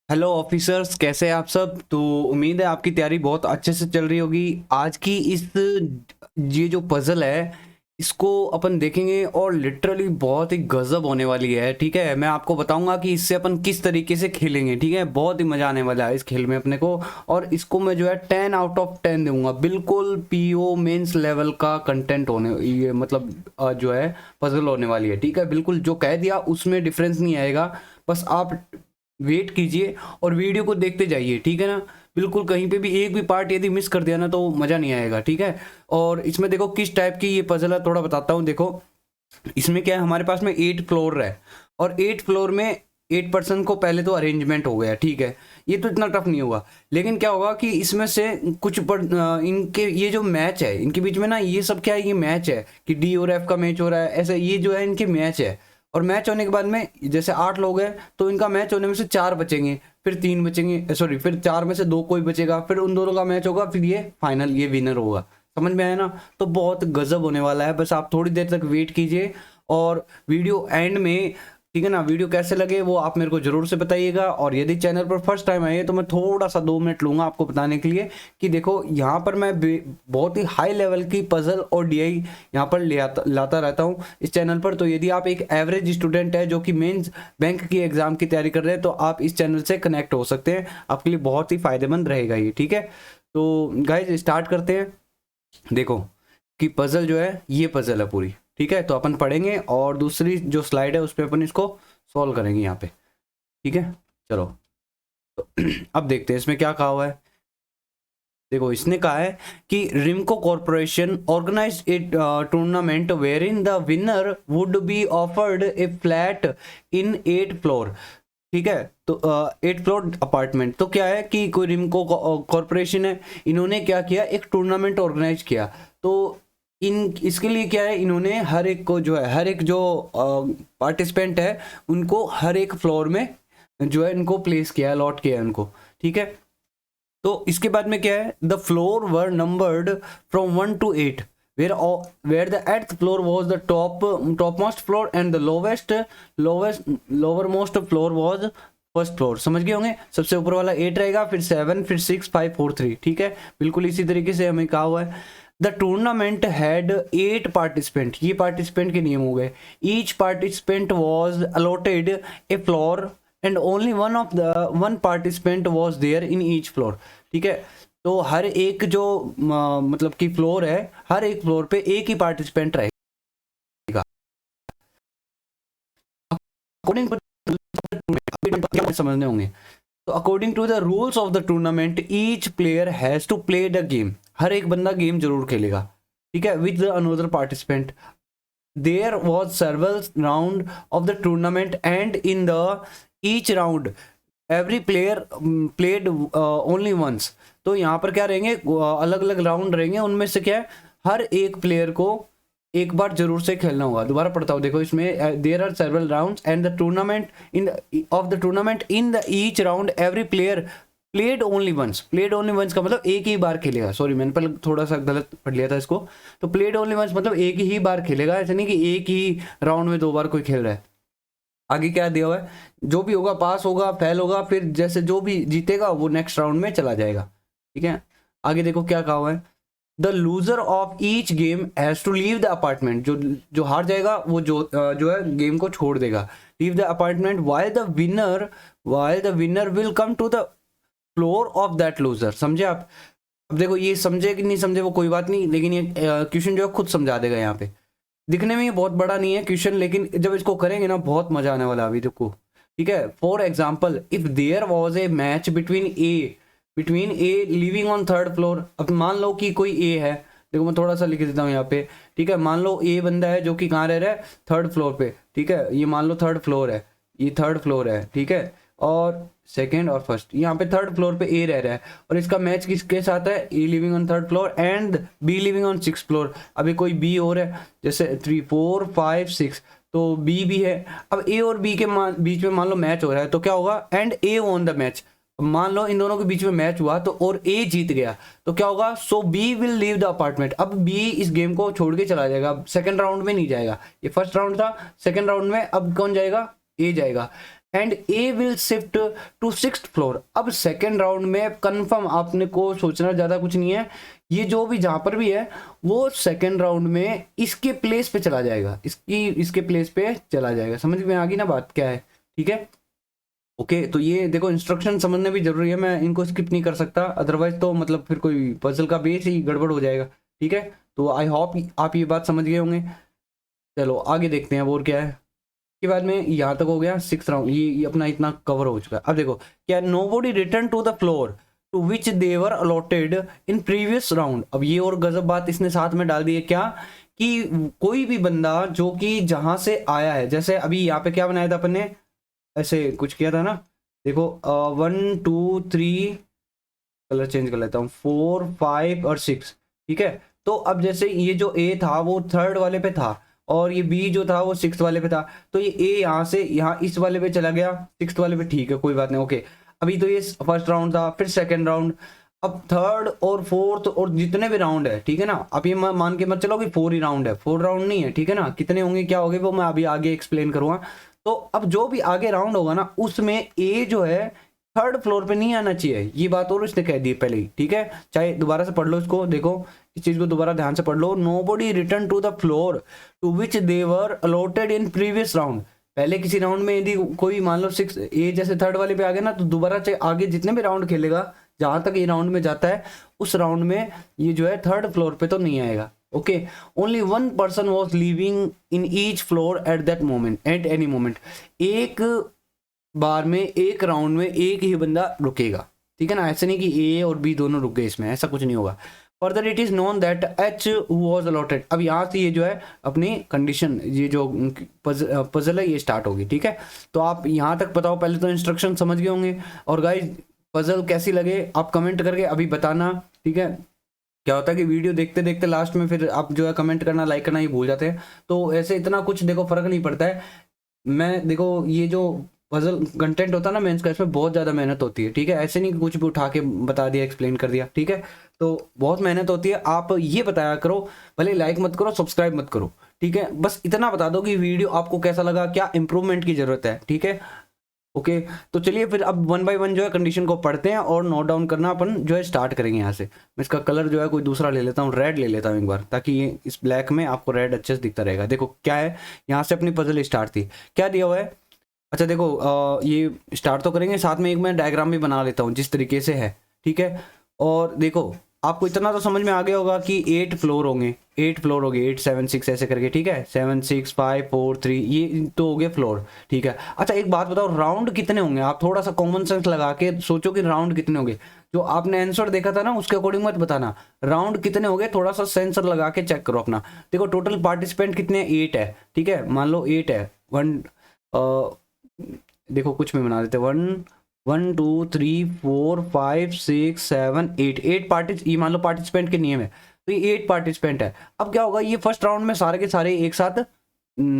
Hello officers, कैसे हैं आप सब। तो उम्मीद है आपकी तैयारी बहुत अच्छे से चल रही होगी। आज की इस ये जो पजल है इसको अपन देखेंगे और लिटरली बहुत ही गजब होने वाली है। ठीक है, मैं आपको बताऊंगा कि इससे अपन किस तरीके से खेलेंगे। ठीक है, बहुत ही मजा आने वाला है इस खेल में अपने को। और इसको मैं जो है 10 आउट ऑफ 10 दूंगा। बिल्कुल पीओ मेंस लेवल का कंटेंट होने ये मतलब जो है पजल होने वाली है। ठीक है, बिल्कुल जो कह दिया उसमें डिफरेंस नहीं आएगा। बस आप वेट कीजिए और वीडियो को देखते जाइए। ठीक है ना, बिल्कुल कहीं पे भी एक भी पार्ट यदि मिस कर दिया ना तो मज़ा नहीं आएगा। ठीक है, और इसमें देखो किस टाइप की ये पजल है, थोड़ा बताता हूँ। देखो इसमें क्या है, हमारे पास में 8 फ्लोर है और 8 फ्लोर में 8 पर्सन को पहले तो अरेंजमेंट हो गया। ठीक है, ये तो इतना टफ नहीं होगा। लेकिन क्या होगा कि इसमें से इनके ये जो मैच है इनके बीच में ना, ये सब क्या है, ये मैच है कि डी और एफ का मैच हो रहा है, ऐसे ये जो है इनके मैच है। और मैच होने के बाद में जैसे 8 लोग हैं तो इनका मैच होने में से 4 बचेंगे, फिर 3 बचेंगे, सॉरी फिर 4 में से 2 कोई बचेगा, फिर उन दोनों का मैच होगा, फिर ये फाइनल ये विनर होगा। समझ में आया ना। तो बहुत गजब होने वाला है, बस आप थोड़ी देर तक वेट कीजिए और वीडियो एंड में, ठीक है ना, वीडियो कैसे लगे वो आप मेरे को जरूर से बताइएगा। और यदि चैनल पर फर्स्ट टाइम आए तो मैं थोड़ा सा 2 मिनट लूंगा आपको बताने के लिए कि देखो यहाँ पर मैं बहुत ही हाई लेवल की पजल और डीआई यहाँ पर लाता रहता हूँ इस चैनल पर। तो यदि आप एक एवरेज स्टूडेंट है जो कि मेंस बैंक की एग्जाम की तैयारी कर रहे हैं तो आप इस चैनल से कनेक्ट हो सकते हैं, आपके लिए बहुत ही फायदेमंद रहेगा ये। ठीक है, तो गाइज स्टार्ट करते हैं। देखो कि पजल जो है ये पजल है पूरी। ठीक है, तो अपन पढ़ेंगे और दूसरी जो स्लाइड है उस पर अपन इसको सॉल्व करेंगे यहाँ पे। ठीक है, चलो तो अब देखते हैं इसमें क्या कहा हुआ है। देखो इसने कहा है कि Rimco corporation organise a tournament where in the winner would be offered a flat in 8 floor. ठीक है, तो 8 फ्लोर अपार्टमेंट। तो क्या है कि कोई रिमको कॉर्पोरेशन है, इन्होंने क्या किया, एक टूर्नामेंट ऑर्गेनाइज किया। तो इन इसके लिए क्या है, इन्होंने हर एक को जो है, हर एक जो पार्टिसिपेंट है उनको हर एक फ्लोर में जो है इनको प्लेस किया है, अलॉट किया है उनको। ठीक है, तो इसके बाद में क्या है, the floor were numbered from 1 to 8, where the eighth floor was the topmost floor and the lowermost floor was first floor. समझ गए होंगे, सबसे ऊपर वाला 8 रहेगा, फिर 7, फिर 6, 5, 4, 3। ठीक है, बिल्कुल इसी तरीके से हमें कहा हुआ है। द टूर्नामेंट हैड 8 पार्टिसिपेंट, ये पार्टिसिपेंट के नियम हो गए। Each participant was allotted a floor and only one participant was there in each floor. ठीक है, तो हर एक जो मतलब कि फ्लोर है, हर एक फ्लोर पे एक ही पार्टिसिपेंट रहेगा। अकॉर्डिंग टू समझने होंगे। तो according to the rules of the tournament each player has to play the game, हर एक बंदा गेम जरूर खेलेगा। ठीक है, with another participant. There was several round of the tournament and in the each round every player played only once. तो यहाँ पर क्या रहेंगे, अलग अलग राउंड रहेंगे, उनमें से क्या है, हर एक प्लेयर को एक बार जरूर से खेलना होगा। दोबारा पढ़ता हूँ, देखो इसमें there are several rounds and the tournament in of the tournament in the each round every player played only once. Played only once का मतलब एक ही बार खेलेगा। सॉरी मैंने पहले थोड़ा सा गलत पढ़ लिया था इसको। तो प्लेड ओनली वंस मतलब एक ही बार खेलेगा, ऐसा नहीं कि एक ही राउंड में 2 बार कोई खेल रहा है। आगे क्या दिया हुआ है, जो भी होगा पास होगा फेल होगा, फिर जैसे जो भी जीतेगा वो नेक्स्ट राउंड में चला जाएगा। ठीक है, आगे देखो क्या कहा हुआ है। The loser of each game has to leave the apartment, जो जो हार जाएगा वो जो है गेम को छोड़ देगा। Leave the apartment while the winner will come to the floor of that loser. समझे आप। अब देखो ये समझे कि नहीं समझे वो कोई बात नहीं, लेकिन ये क्वेश्चन जो है खुद समझा देगा। यहाँ पे दिखने में ये बहुत बड़ा नहीं है क्वेश्चन, लेकिन जब इसको करेंगे ना बहुत मजा आने वाला है अभी देखो। ठीक है, for example if there was a match between A living on 3rd floor. अब मान लो कि कोई ए है, देखो मैं थोड़ा सा लिख देता हूँ यहाँ पे। ठीक है, मान लो ए बंदा है जो कि कहाँ रह रहा है, 3rd फ्लोर पे। ठीक है, ये मान लो 3rd फ्लोर है, ये 3rd फ्लोर है। ठीक है, और सेकेंड और फर्स्ट, यहाँ पे 3rd फ्लोर पे ए रह रहा है और इसका मैच किसके साथ है, ए living on 3rd floor and B living on 6th floor. अभी कोई बी और है, जैसे 3, 4, 5, 6, तो बी भी है। अब ए और बी के बीच में मान लो मैच हो रहा है तो क्या होगा, and A won the match. मान लो इन दोनों के बीच में मैच हुआ तो और ए जीत गया तो क्या होगा, so B will leave the apartment. अब बी इस गेम को छोड़ के चला जाएगा, सेकंड राउंड में नहीं जाएगा। ये फर्स्ट राउंड था, सेकंड राउंड में अब कौन जाएगा, ए जाएगा। And A will shift to 6th floor. अब सेकेंड राउंड में कंफर्म आपने को सोचना ज़्यादा कुछ नहीं है, ये जो भी जहाँ पर भी है वो सेकेंड राउंड में इसके प्लेस पे चला जाएगा, इसके प्लेस पे चला जाएगा। समझ में आ गई ना बात क्या है, ठीक है। ओके तो ये देखो इंस्ट्रक्शन समझने भी जरूरी है, मैं इनको स्किप नहीं कर सकता, अदरवाइज तो मतलब फिर कोई पजल का बेस ही गड़बड़ हो जाएगा, ठीक है। तो आई होप आप ये बात समझ गए होंगे। चलो आगे देखते हैं और क्या है। के बाद में यहाँ तक हो गया 6th राउंड, ये अपना इतना कवर हो चुका है। अब देखो क्या, nobody return to the floor to which they were allotted in previous round. अब ये और गजब बात इसने साथ में डाल दी है क्या, कि कोई भी बंदा जो कि जहां से आया है, जैसे अभी यहाँ पे क्या बनाया था अपन ने, ऐसे कुछ किया था ना, देखो 1 2 3, कलर चेंज कर लेता हूँ, 4 5 और 6, ठीक है। तो अब जैसे ये जो ए था वो 3rd वाले पे था और ये बी जो था वो 6th वाले पे था, तो ये ए यहाँ से यहाँ इस वाले पे चला गया 6th वाले पे, ठीक है कोई बात नहीं, ओके। अभी तो ये फर्स्ट राउंड था, फिर सेकेंड राउंड, अब थर्ड और फोर्थ और जितने भी राउंड है, ठीक है ना। अब ये मान के मत चलो कि 4 ही राउंड है, 4 राउंड नहीं है, ठीक है ना। कितने होंगे क्या होंगे वो मैं अभी आगे एक्सप्लेन करूंगा। तो अब जो भी आगे राउंड होगा ना उसमें ए जो है 3rd फ्लोर पे नहीं आना चाहिए, ये बात और इसने कह दी पहले ही, ठीक है। चाहे दोबारा से पढ़ लो इसको, देखो इस चीज को दोबारा ध्यान से पढ़ लो। Nobody return to the floor to which they were allotted in previous round. पहले किसी राउंड में यदि कोई मान लो 6 ए जैसे 3rd वाले पे आ गया ना, तो दोबारा चाहे आगे जितने भी राउंड खेलेगा, जहां तक ये राउंड में जाता है उस राउंड में ये जो है 3rd फ्लोर पे तो नहीं आएगा, okay. Only 1 person was living in each floor at that moment, at any moment. एक बार में एक राउंड में एक ही बंदा रुकेगा, ठीक है ना। ऐसे नहीं कि ए और बी दोनों रुक गए, इसमें ऐसा कुछ नहीं होगा। Further it is known that H was allotted. अब यहाँ से ये जो है अपनी कंडीशन, ये जो पजल है ये स्टार्ट होगी, ठीक है। तो आप यहाँ तक बताओ, पहले तो इंस्ट्रक्शन समझ गए होंगे। और गाइज पजल कैसी लगे आप कमेंट करके अभी बताना, ठीक है। क्या होता है कि वीडियो देखते देखते लास्ट में फिर आप जो है कमेंट करना, लाइक करना ही भूल जाते हैं, तो ऐसे इतना कुछ देखो फर्क नहीं पड़ता है। मैं देखो ये जो पजल कंटेंट होता है ना मेंस का, इसमें बहुत ज़्यादा मेहनत होती है, ठीक है। ऐसे नहीं कि कुछ भी उठा के बता दिया, एक्सप्लेन कर दिया, ठीक है। तो बहुत मेहनत होती है, आप ये बताया करो, भले लाइक मत करो सब्सक्राइब मत करो, ठीक है। बस इतना बता दो कि वीडियो आपको कैसा लगा, क्या इंप्रूवमेंट की जरूरत है, ठीक है, ओके। तो चलिए फिर अब 1 बाय 1 जो है कंडीशन को पढ़ते हैं और नोट डाउन करना अपन जो है स्टार्ट करेंगे। यहाँ से मैं इसका कलर जो है कोई दूसरा ले लेता हूँ, रेड ले लेता हूँ एक बार, ताकि ये इस ब्लैक में आपको रेड अच्छे से दिखता रहेगा। देखो क्या है, यहाँ से अपनी पजल स्टार्ट थी, क्या दिया हुआ है। अच्छा देखो ये स्टार्ट तो करेंगे, साथ में एक मैं डायग्राम भी बना लेता हूँ जिस तरीके से है, ठीक है। और देखो आपको इतना तो समझ में आ गया होगा कि 8 फ्लोर होंगे, 8 फ्लोर हो गए, 8 7 6 ऐसे करके, ठीक है। 7 6 5 4 3 ये तो हो गए फ्लोर, ठीक है। अच्छा एक बात बताओ, राउंड कितने होंगे। आप थोड़ा सा कॉमन सेंस लगा के सोचो कि राउंड कितने होंगे। जो आपने आंसर देखा था ना उसके अकॉर्डिंग मत बताना, राउंड कितने हो गए थोड़ा सा सेंसर लगा के चेक करो अपना। देखो टोटल पार्टिसिपेंट कितने, 8 है, ठीक है। मान लो 8 है, 1 देखो कुछ भी बना देते, 1 1 2 3 4 5 6 7 8 8 पार्टिस, ये मान लो पार्टिसिपेंट के नियम है, तो ये 8 पार्टिसिपेंट है। अब क्या होगा, ये फर्स्ट राउंड में सारे के सारे एक साथ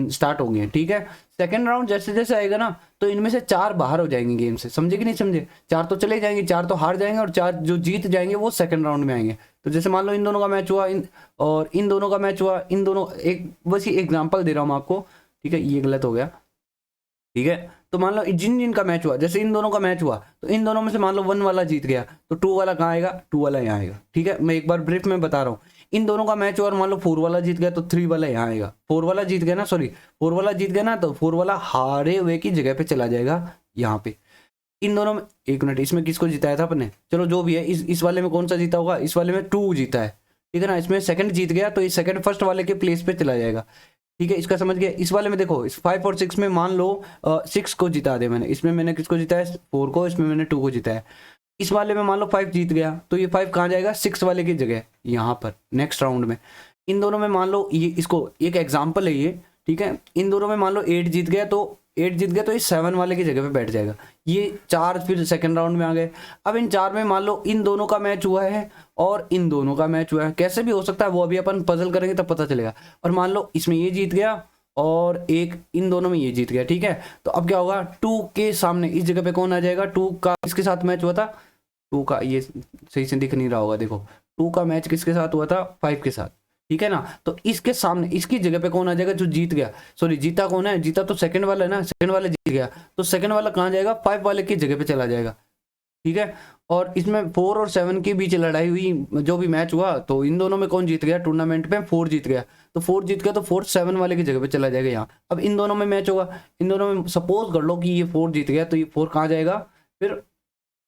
स्टार्ट होंगे, ठीक है। सेकंड राउंड जैसे जैसे आएगा ना, तो इनमें से 4 बाहर हो जाएंगे गेम से, समझे कि नहीं समझे। 4 तो चले जाएंगे, 4 तो हार जाएंगे और 4 जो जीत जाएंगे वो सेकंड राउंड में आएंगे। तो जैसे मान लो इन दोनों का मैच हुआ, और इन दोनों का मैच हुआ, इन दोनों, एक बस ये एग्जाम्पल दे रहा हूँ आपको, ठीक है। ये गलत हो गया, ठीक है। तो मान लो जिन जिन का मैच हुआ, जैसे इन दोनों का मैच हुआ, तो इन दोनों में से मान लो 1 वाला जीत गया, तो 2 वाला कहाँ आएगा, 2 वाला यहाँ आएगा, ठीक है। मैं एक बार ब्रीफ में बता रहा हूँ, इन दोनों का मैच हुआ और मान लो 4 वाला जीत गया, तो 3 वाला यहाँ आएगा। 4 वाला जीत गया ना, सॉरी 4 वाला जीत गया ना, तो 4 वाला हारे हुए की जगह पे चला जाएगा यहाँ पे। इन दोनों में, एक मिनट, इसमें किसको जिताया था अपने, चलो जो भी है, इस वाले में कौन सा जीता होगा, इस वाले में 2 जीता है, ठीक है ना। इसमें सेकंड जीत गया तो इस सेकंड फर्स्ट वाले के प्लेस पे चला जाएगा, ठीक है। इसका समझ गया। इस वाले में देखो, इस 5 और 6 में मान लो 6 को जिता दे मैंने, इसमें मैंने किसको जिताया, 4 को, इसमें मैंने 2 को जिताया। इस वाले में मान लो 5 जीत गया, तो ये 5 कहाँ जाएगा, 6 वाले की जगह यहाँ पर नेक्स्ट राउंड में। इन दोनों में मान लो ये, इसको एक एग्जाम्पल है ये, ठीक है। इन दोनों में मान लो 8 जीत गया, तो 8 जीत गया तो ये 7 वाले की जगह पे बैठ जाएगा। ये 4 फिर सेकंड राउंड में आ गए। अब इन 4 में मान लो इन दोनों का मैच हुआ है और इन दोनों का मैच हुआ है, कैसे भी हो सकता है वो अभी अपन पजल करेंगे तब पता चलेगा। और मान लो इसमें ये जीत गया और एक इन दोनों में ये जीत गया, ठीक है। तो अब क्या होगा, 2 के सामने इस जगह पे कौन आ जाएगा, 2 का किसके साथ मैच हुआ था, 2 का, ये सही से दिख नहीं रहा होगा, देखो 2 का मैच किसके साथ हुआ था, 5 के साथ, ठीक है ना। तो इसके सामने इसकी जगह पे कौन आ जाएगा, जो जीत गया, सॉरी जीता कौन है, जीता तो सेकंड वाला है ना, सेकंड वाला जीत गया, तो सेकंड वाला कहाँ जाएगा, 5 वाले की जगह पे चला जाएगा, ठीक है। और इसमें 4 और 7 के बीच लड़ाई हुई, जो भी मैच हुआ, तो इन दोनों में कौन जीत गया, टूर्नामेंट में 4 जीत गया, तो 4 जीत गया तो 4 7 वाले की जगह पे चला जाएगा यहाँ। अब इन दोनों में मैच होगा, इन दोनों में सपोज कर लो कि ये 4 जीत गया, तो ये 4 कहाँ जाएगा, फिर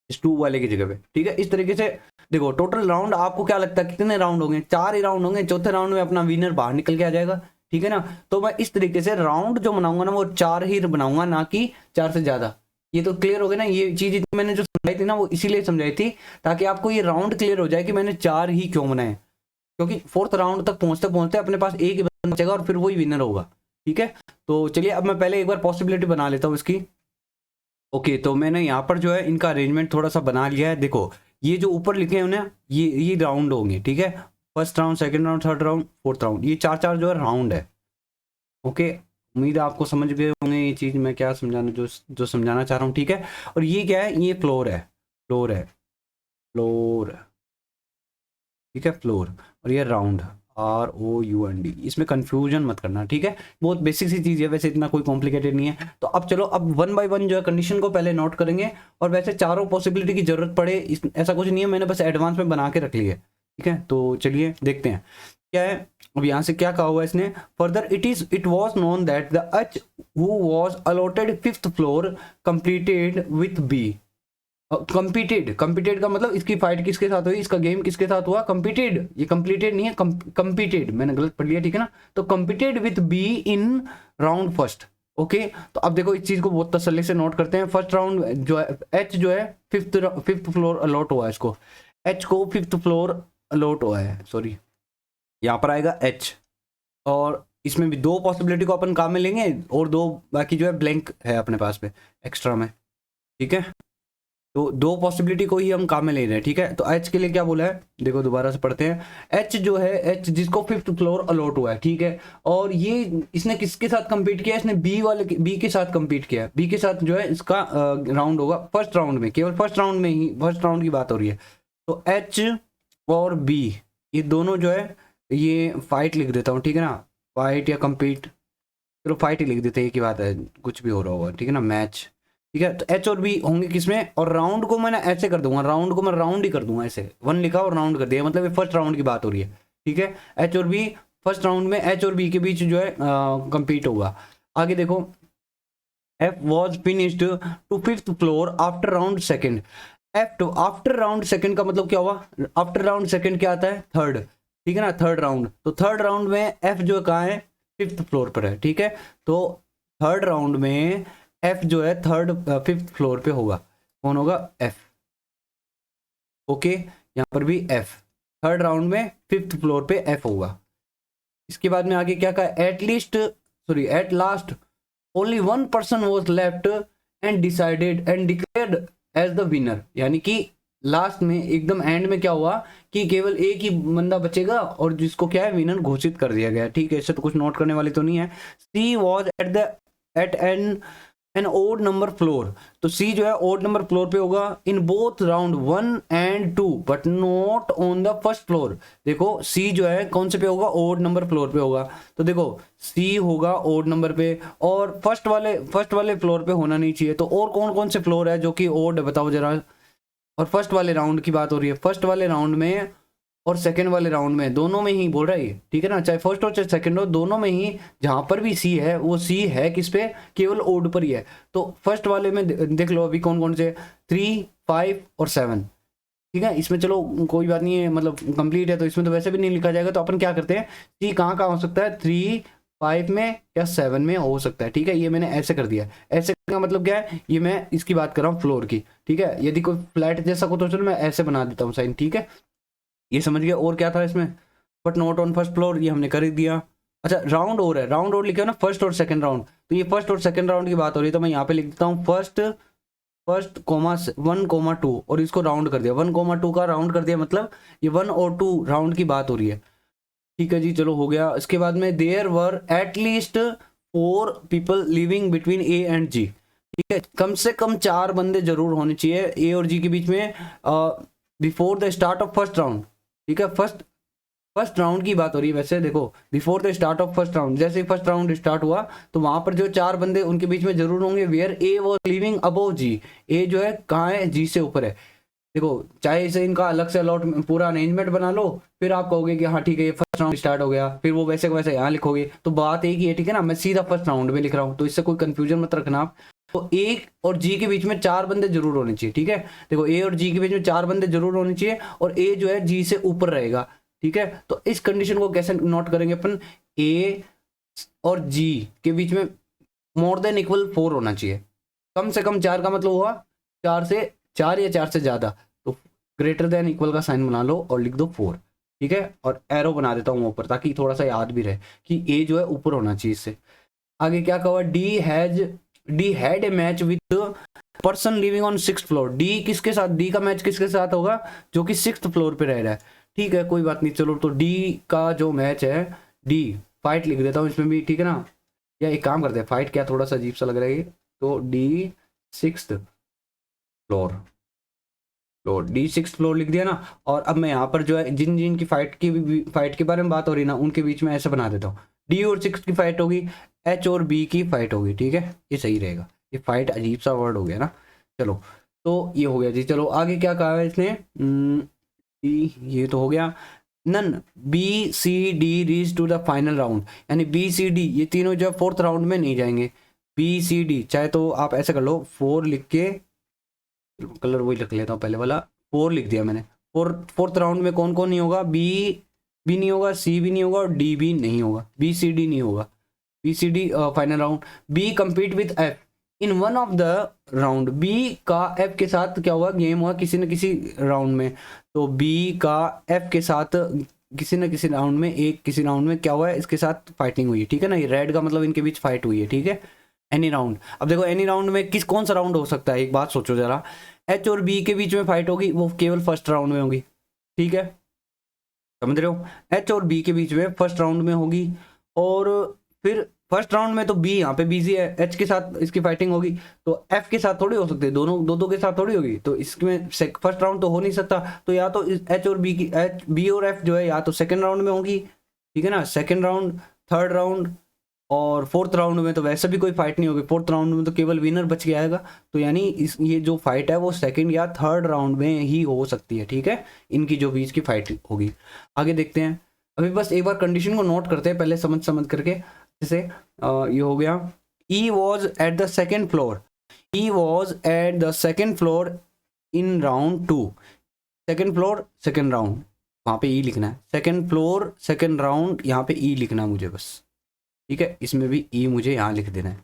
इस 2 वाले की जगह पे, ठीक है। इस तरीके से देखो टोटल राउंड आपको क्या लगता है कितने राउंड होंगे, 4 ही राउंड होंगे, चौथे राउंड में अपना विनर बाहर निकल के आ जाएगा, ठीक है ना। तो मैं इस तरीके से राउंड जो बनाऊंगा ना, वो 4 ही बनाऊंगा, ना कि 4 से ज्यादा। ये तो क्लियर हो गया ना, ये चीज मैंने जो समझाई थी ना, वो इसीलिए समझाई थी ताकि आपको ये राउंड क्लियर हो जाए कि मैंने 4 ही क्यों बनाए, क्योंकि 4th राउंड तक पहुंचते पहुंचते अपने पास एक ही बचेगा और फिर वही विनर होगा, ठीक है। तो चलिए अब मैं पहले एक बार पॉसिबिलिटी बना लेता हूँ इसकी। ओके, तो मैंने यहाँ पर जो है इनका अरेंजमेंट थोड़ा सा बना लिया है। देखो ये जो ऊपर लिखे हैं उन्हें, ये राउंड होंगे, ठीक है। First round, second round, third round, fourth round, ये 4 जो है राउंड है। ओके, उम्मीद है आपको समझ गए होंगे ये चीज़ मैं क्या समझाना, जो समझाना चाह रहा हूँ, ठीक है। और ये क्या है, ये फ्लोर है, फ्लोर है, फ्लोर, ठीक है, फ्लोर। और ये राउंड, ROUND, इसमें कंफ्यूजन मत करना, ठीक है। बहुत बेसिक सी चीज़ है, वैसे इतना कोई कॉम्प्लिकेटेड नहीं है। तो अब चलो, अब 1 बाय 1 जो है कंडीशन को पहले नोट करेंगे, और वैसे चारों पॉसिबिलिटी की जरूरत पड़े ऐसा कुछ नहीं है, मैंने बस एडवांस में बना के रख ली है, ठीक है। तो चलिए देखते हैं क्या है। अब यहाँ से क्या कहा हुआ है इसने, further it was known that the H who was allotted 5th floor completed with B। Competed का मतलब इसकी फाइट किसके साथ हुई, इसका गेम किसके साथ हुआ, कंपीटेड, ये कंप्लीटेड नहीं है, कंपीटेड, मैंने गलत पढ़ लिया, ठीक है ना। तो competed with be in round first. Okay, तो अब देखो इस चीज को बहुत तसल्ली से नोट करते हैं। फर्स्ट राउंड जो है एच जो है फिफ्थ फ्लोर अलॉट हुआ है, इसको एच को 5th फ्लोर अलॉट हुआ है, सॉरी यहाँ पर आएगा एच। और इसमें भी 2 पॉसिबिलिटी को अपन काम में लेंगे, और 2 बाकी जो है ब्लैंक है अपने पास में एक्स्ट्रा में, ठीक है। तो 2 पॉसिबिलिटी को ही हम काम में ले रहे हैं, ठीक है। तो एच के लिए क्या बोला है, देखो दोबारा से पढ़ते हैं। एच जो है, एच जिसको 5th फ्लोर अलॉट हुआ है, ठीक है। और ये इसने किसके साथ कंपीट किया, इसने बी के साथ कंपीट किया, बी के साथ जो है इसका राउंड होगा फर्स्ट राउंड में, केवल फर्स्ट राउंड में ही, फर्स्ट राउंड की बात हो रही है। तो एच और बी ये दोनों जो है, ये फाइट लिख देता हूँ, ठीक है ना, फाइट या कंपीट, चलो फाइट ही लिख देते हैं, एक ही बात है, कुछ भी हो रहा होगा, ठीक है ना, मैच, ठीक है। तो एच और बी होंगे किसमें, और राउंड को मैंने ऐसे कर दूंगा, राउंड को मैं राउंड ही कर दूंगा, ऐसे 1 लिखा और राउंड कर दिया, मतलब ये फर्स्ट राउंड की बात हो रही है, ठीक है। एच और बी फर्स्ट राउंड में एच और बी के बीच जो है कंपीट होगा। आगे देखो, F was finished to 5th floor after round second. F to after round second का मतलब क्या हुआ, आफ्टर राउंड सेकेंड क्या आता है, थर्ड, ठीक है ना, थर्ड राउंड। तो थर्ड राउंड में एफ जो कहाँ है, 5th फ्लोर पर है, ठीक है। तो थर्ड राउंड में एफ जो है 5th फ्लोर पे होगा, कौन होगा, एफ। ओके, यहाँ पर भी एफ, थर्ड राउंड में 5th फ्लोर पे एफ होगा। इसके बाद में आगे क्या कहा, at last only 1 person was left and decided and declared as the winner. यानी कि लास्ट में एकदम एंड में क्या हुआ कि केवल एक ही बंदा बचेगा और जिसको क्या है, विनर घोषित कर दिया गया, ठीक है। इससे तो कुछ नोट करने वाली तो नहीं है। C was at an odd number floor. तो सी जो है ओड नंबर फ्लोर पे होगा in both round 1 and 2 but not on the first floor. देखो सी जो है कौन से पे होगा, ओड नंबर फ्लोर पे होगा। तो देखो सी होगा ओड नंबर पे, और फर्स्ट वाले फ्लोर पे होना नहीं चाहिए। तो और कौन कौन से फ्लोर है जो कि ओड है, बताओ जरा। और फर्स्ट वाले राउंड की बात हो रही है, फर्स्ट वाले राउंड में और सेकंड वाले राउंड में, दोनों में ही बोल रहा है, ठीक है ना, चाहे फर्स्ट हो चाहे सेकंड हो, दोनों में ही जहां पर भी सी है वो सी है किस पे, केवल ओड पर ही है। तो फर्स्ट वाले में देख लो अभी कौन कौन से, 3, 5 और 7, ठीक है। इसमें चलो कोई बात नहीं है, मतलब कंप्लीट है तो इसमें तो वैसे भी नहीं लिखा जाएगा। तो अपन क्या करते हैं, सी कहाँ कहाँ हो सकता है, 3, 5 में या 7 में हो सकता है, ठीक है। ये मैंने ऐसे कर दिया, ऐसे का मतलब क्या है, ये मैं इसकी बात कर रहा हूँ फ्लोर की, ठीक है। यदि कोई फ्लैट जैसा को तो चलो मैं ऐसे बना देता हूँ साइन, ठीक है, ये समझ गया। और क्या था इसमें, but not on first floor, ये हमने कर ही दिया। अच्छा राउंड और है, राउंड और लिखा है ना, फर्स्ट और सेकंड राउंड। तो ये फर्स्ट और सेकंड राउंड की बात हो रही है, तो मैं यहाँ पे लिख देता हूँ फर्स्ट 1,2 और इसको राउंड कर दिया, 1,2 का राउंड कर दिया, मतलब ये 1 और 2 राउंड की बात हो रही है, ठीक है जी। चलो हो गया। इसके बाद में there were at least 4 people living between A and G, ठीक है। कम से कम 4 बंदे जरूर होने चाहिए ए और जी के बीच में before the start of first round, ठीक है। फर्स्ट फर्स्ट राउंड की बात हो रही है वैसे, देखो before the start of first round, जैसे फर्स्ट राउंड स्टार्ट हुआ तो वहां पर जो 4 बंदे उनके बीच में जरूर होंगे where A was living above G. A जो है कहाँ है, जी से ऊपर है। देखो चाहे इसे इनका अलग से अलॉट पूरा अरेंजमेंट बना लो, फिर आप कहोगे कि हाँ ठीक है ये फर्स्ट राउंड स्टार्ट हो गया, फिर वो वैसे वैसे यहाँ लिखोगे, तो बात एक ही है, ठीक है ना। मैं सीधा फर्स्ट राउंड में लिख रहा हूँ, तो इससे कोई कंफ्यूजन मत रखना आप। तो ए और जी के बीच में 4 बंदे जरूर होने चाहिए, ठीक है। देखो ए और जी के बीच में 4 बंदे जरूर होने चाहिए, और ए जो है जी से ऊपर रहेगा, ठीक है। तो इस कंडीशन को कैसे नोट करेंगे अपन, ए और जी के बीच में मोर देन इक्वल 4 होना चाहिए, कम से कम 4 का मतलब हुआ 4 से 4 या 4 से ज्यादा, तो ग्रेटर देन इक्वल का साइन बना लो और लिख दो 4, ठीक है। और एरो बना देता हूँ ऊपर ताकि थोड़ा सा याद भी रहे कि ए जो है ऊपर होना चाहिए इससे। आगे क्या कहा, D had a match with person living on 6th floor. D किसके साथ, डी का मैच किसके साथ होगा, जो कि 6th फ्लोर पे रह रहा है, ठीक है। कोई बात नहीं, चलो तो डी का जो मैच है, डी फाइट लिख देता हूँ इसमें भी, ठीक है ना। या एक काम करते हैं, फाइट क्या थोड़ा सा अजीब सा लग रहा है ये, तो डी 6th फ्लोर, तो डी 6th फ्लोर लिख दिया ना। और अब मैं यहाँ पर जो है जिन जिन की फाइट के बारे में बात हो रही है ना, उनके बीच में ऐसे बना देता हूँ, डी और 6 की फाइट होगी, एच और बी की फाइट होगी, ठीक है। ये सही रहेगा, ये फाइट अजीब सा वर्ड हो गया ना। चलो तो ये हो गया जी। चलो आगे क्या कहा है इसने, ये तो हो गया। None B C D reach to the final round, यानी बी सी डी ये तीनों जो 4th राउंड में नहीं जाएंगे। बी सी डी चाहे तो आप ऐसे कर लो, 4 लिख के, कलर वही लिख लेता हूँ पहले वाला, 4 लिख दिया मैंने। 4th राउंड में कौन कौन नहीं होगा, बी भी नहीं होगा, सी भी नहीं होगा, और डी भी नहीं होगा, बी सी डी नहीं होगा, B C D final round. B compete with F in one of the round, B का एफ के साथ क्या हुआ, गेम हुआ किसी न किसी राउंड में, तो बी का एफ के साथ किसी न किसी राउंड में, एक किसी राउंड में क्या हुआ है, इसके साथ फाइटिंग हुई है, ठीक है ना। ये रेड का मतलब इनके बीच फाइट हुई है, ठीक है। एनी राउंड, अब देखो एनी राउंड में कौन सा राउंड हो सकता है, एक बात सोचो जरा, एच और बी के बीच में फाइट होगी, वो केवल फर्स्ट राउंड में होगी, ठीक है, समझ रहे हो। एच और बी के बीच में फर्स्ट राउंड में होगी, और फिर फर्स्ट राउंड में तो बी यहाँ पे बिजी है, एच के साथ इसकी फाइटिंग होगी, तो एफ के साथ थोड़ी हो सकती है, दोनों दो के साथ थोड़ी होगी, तो इसमें फर्स्ट राउंड तो हो नहीं सकता, तो या तो एच और बी की, एच बी और एफ जो है या तो सेकंड राउंड में होगी, ठीक है ना, सेकंड राउंड, थर्ड राउंड, और 4th राउंड में तो वैसे भी कोई फाइट नहीं होगी, 4th राउंड में तो केवल विनर बच के आएगा, तो यानी ये जो फाइट है वो सेकंड या थर्ड राउंड में ही हो सकती है, ठीक है, इनकी जो बीच की फाइट होगी। आगे देखते हैं, अभी बस एक बार कंडीशन को नोट करते हैं पहले समझ करके, जैसे ये हो गया, E was at the second floor, E was at the second floor in round 2, second floor second round, वहाँ पे ई लिखना है, सेकेंड फ्लोर सेकेंड राउंड, यहाँ पे ई लिखना है मुझे बस, ठीक है। इसमें भी ई मुझे यहाँ लिख देना है।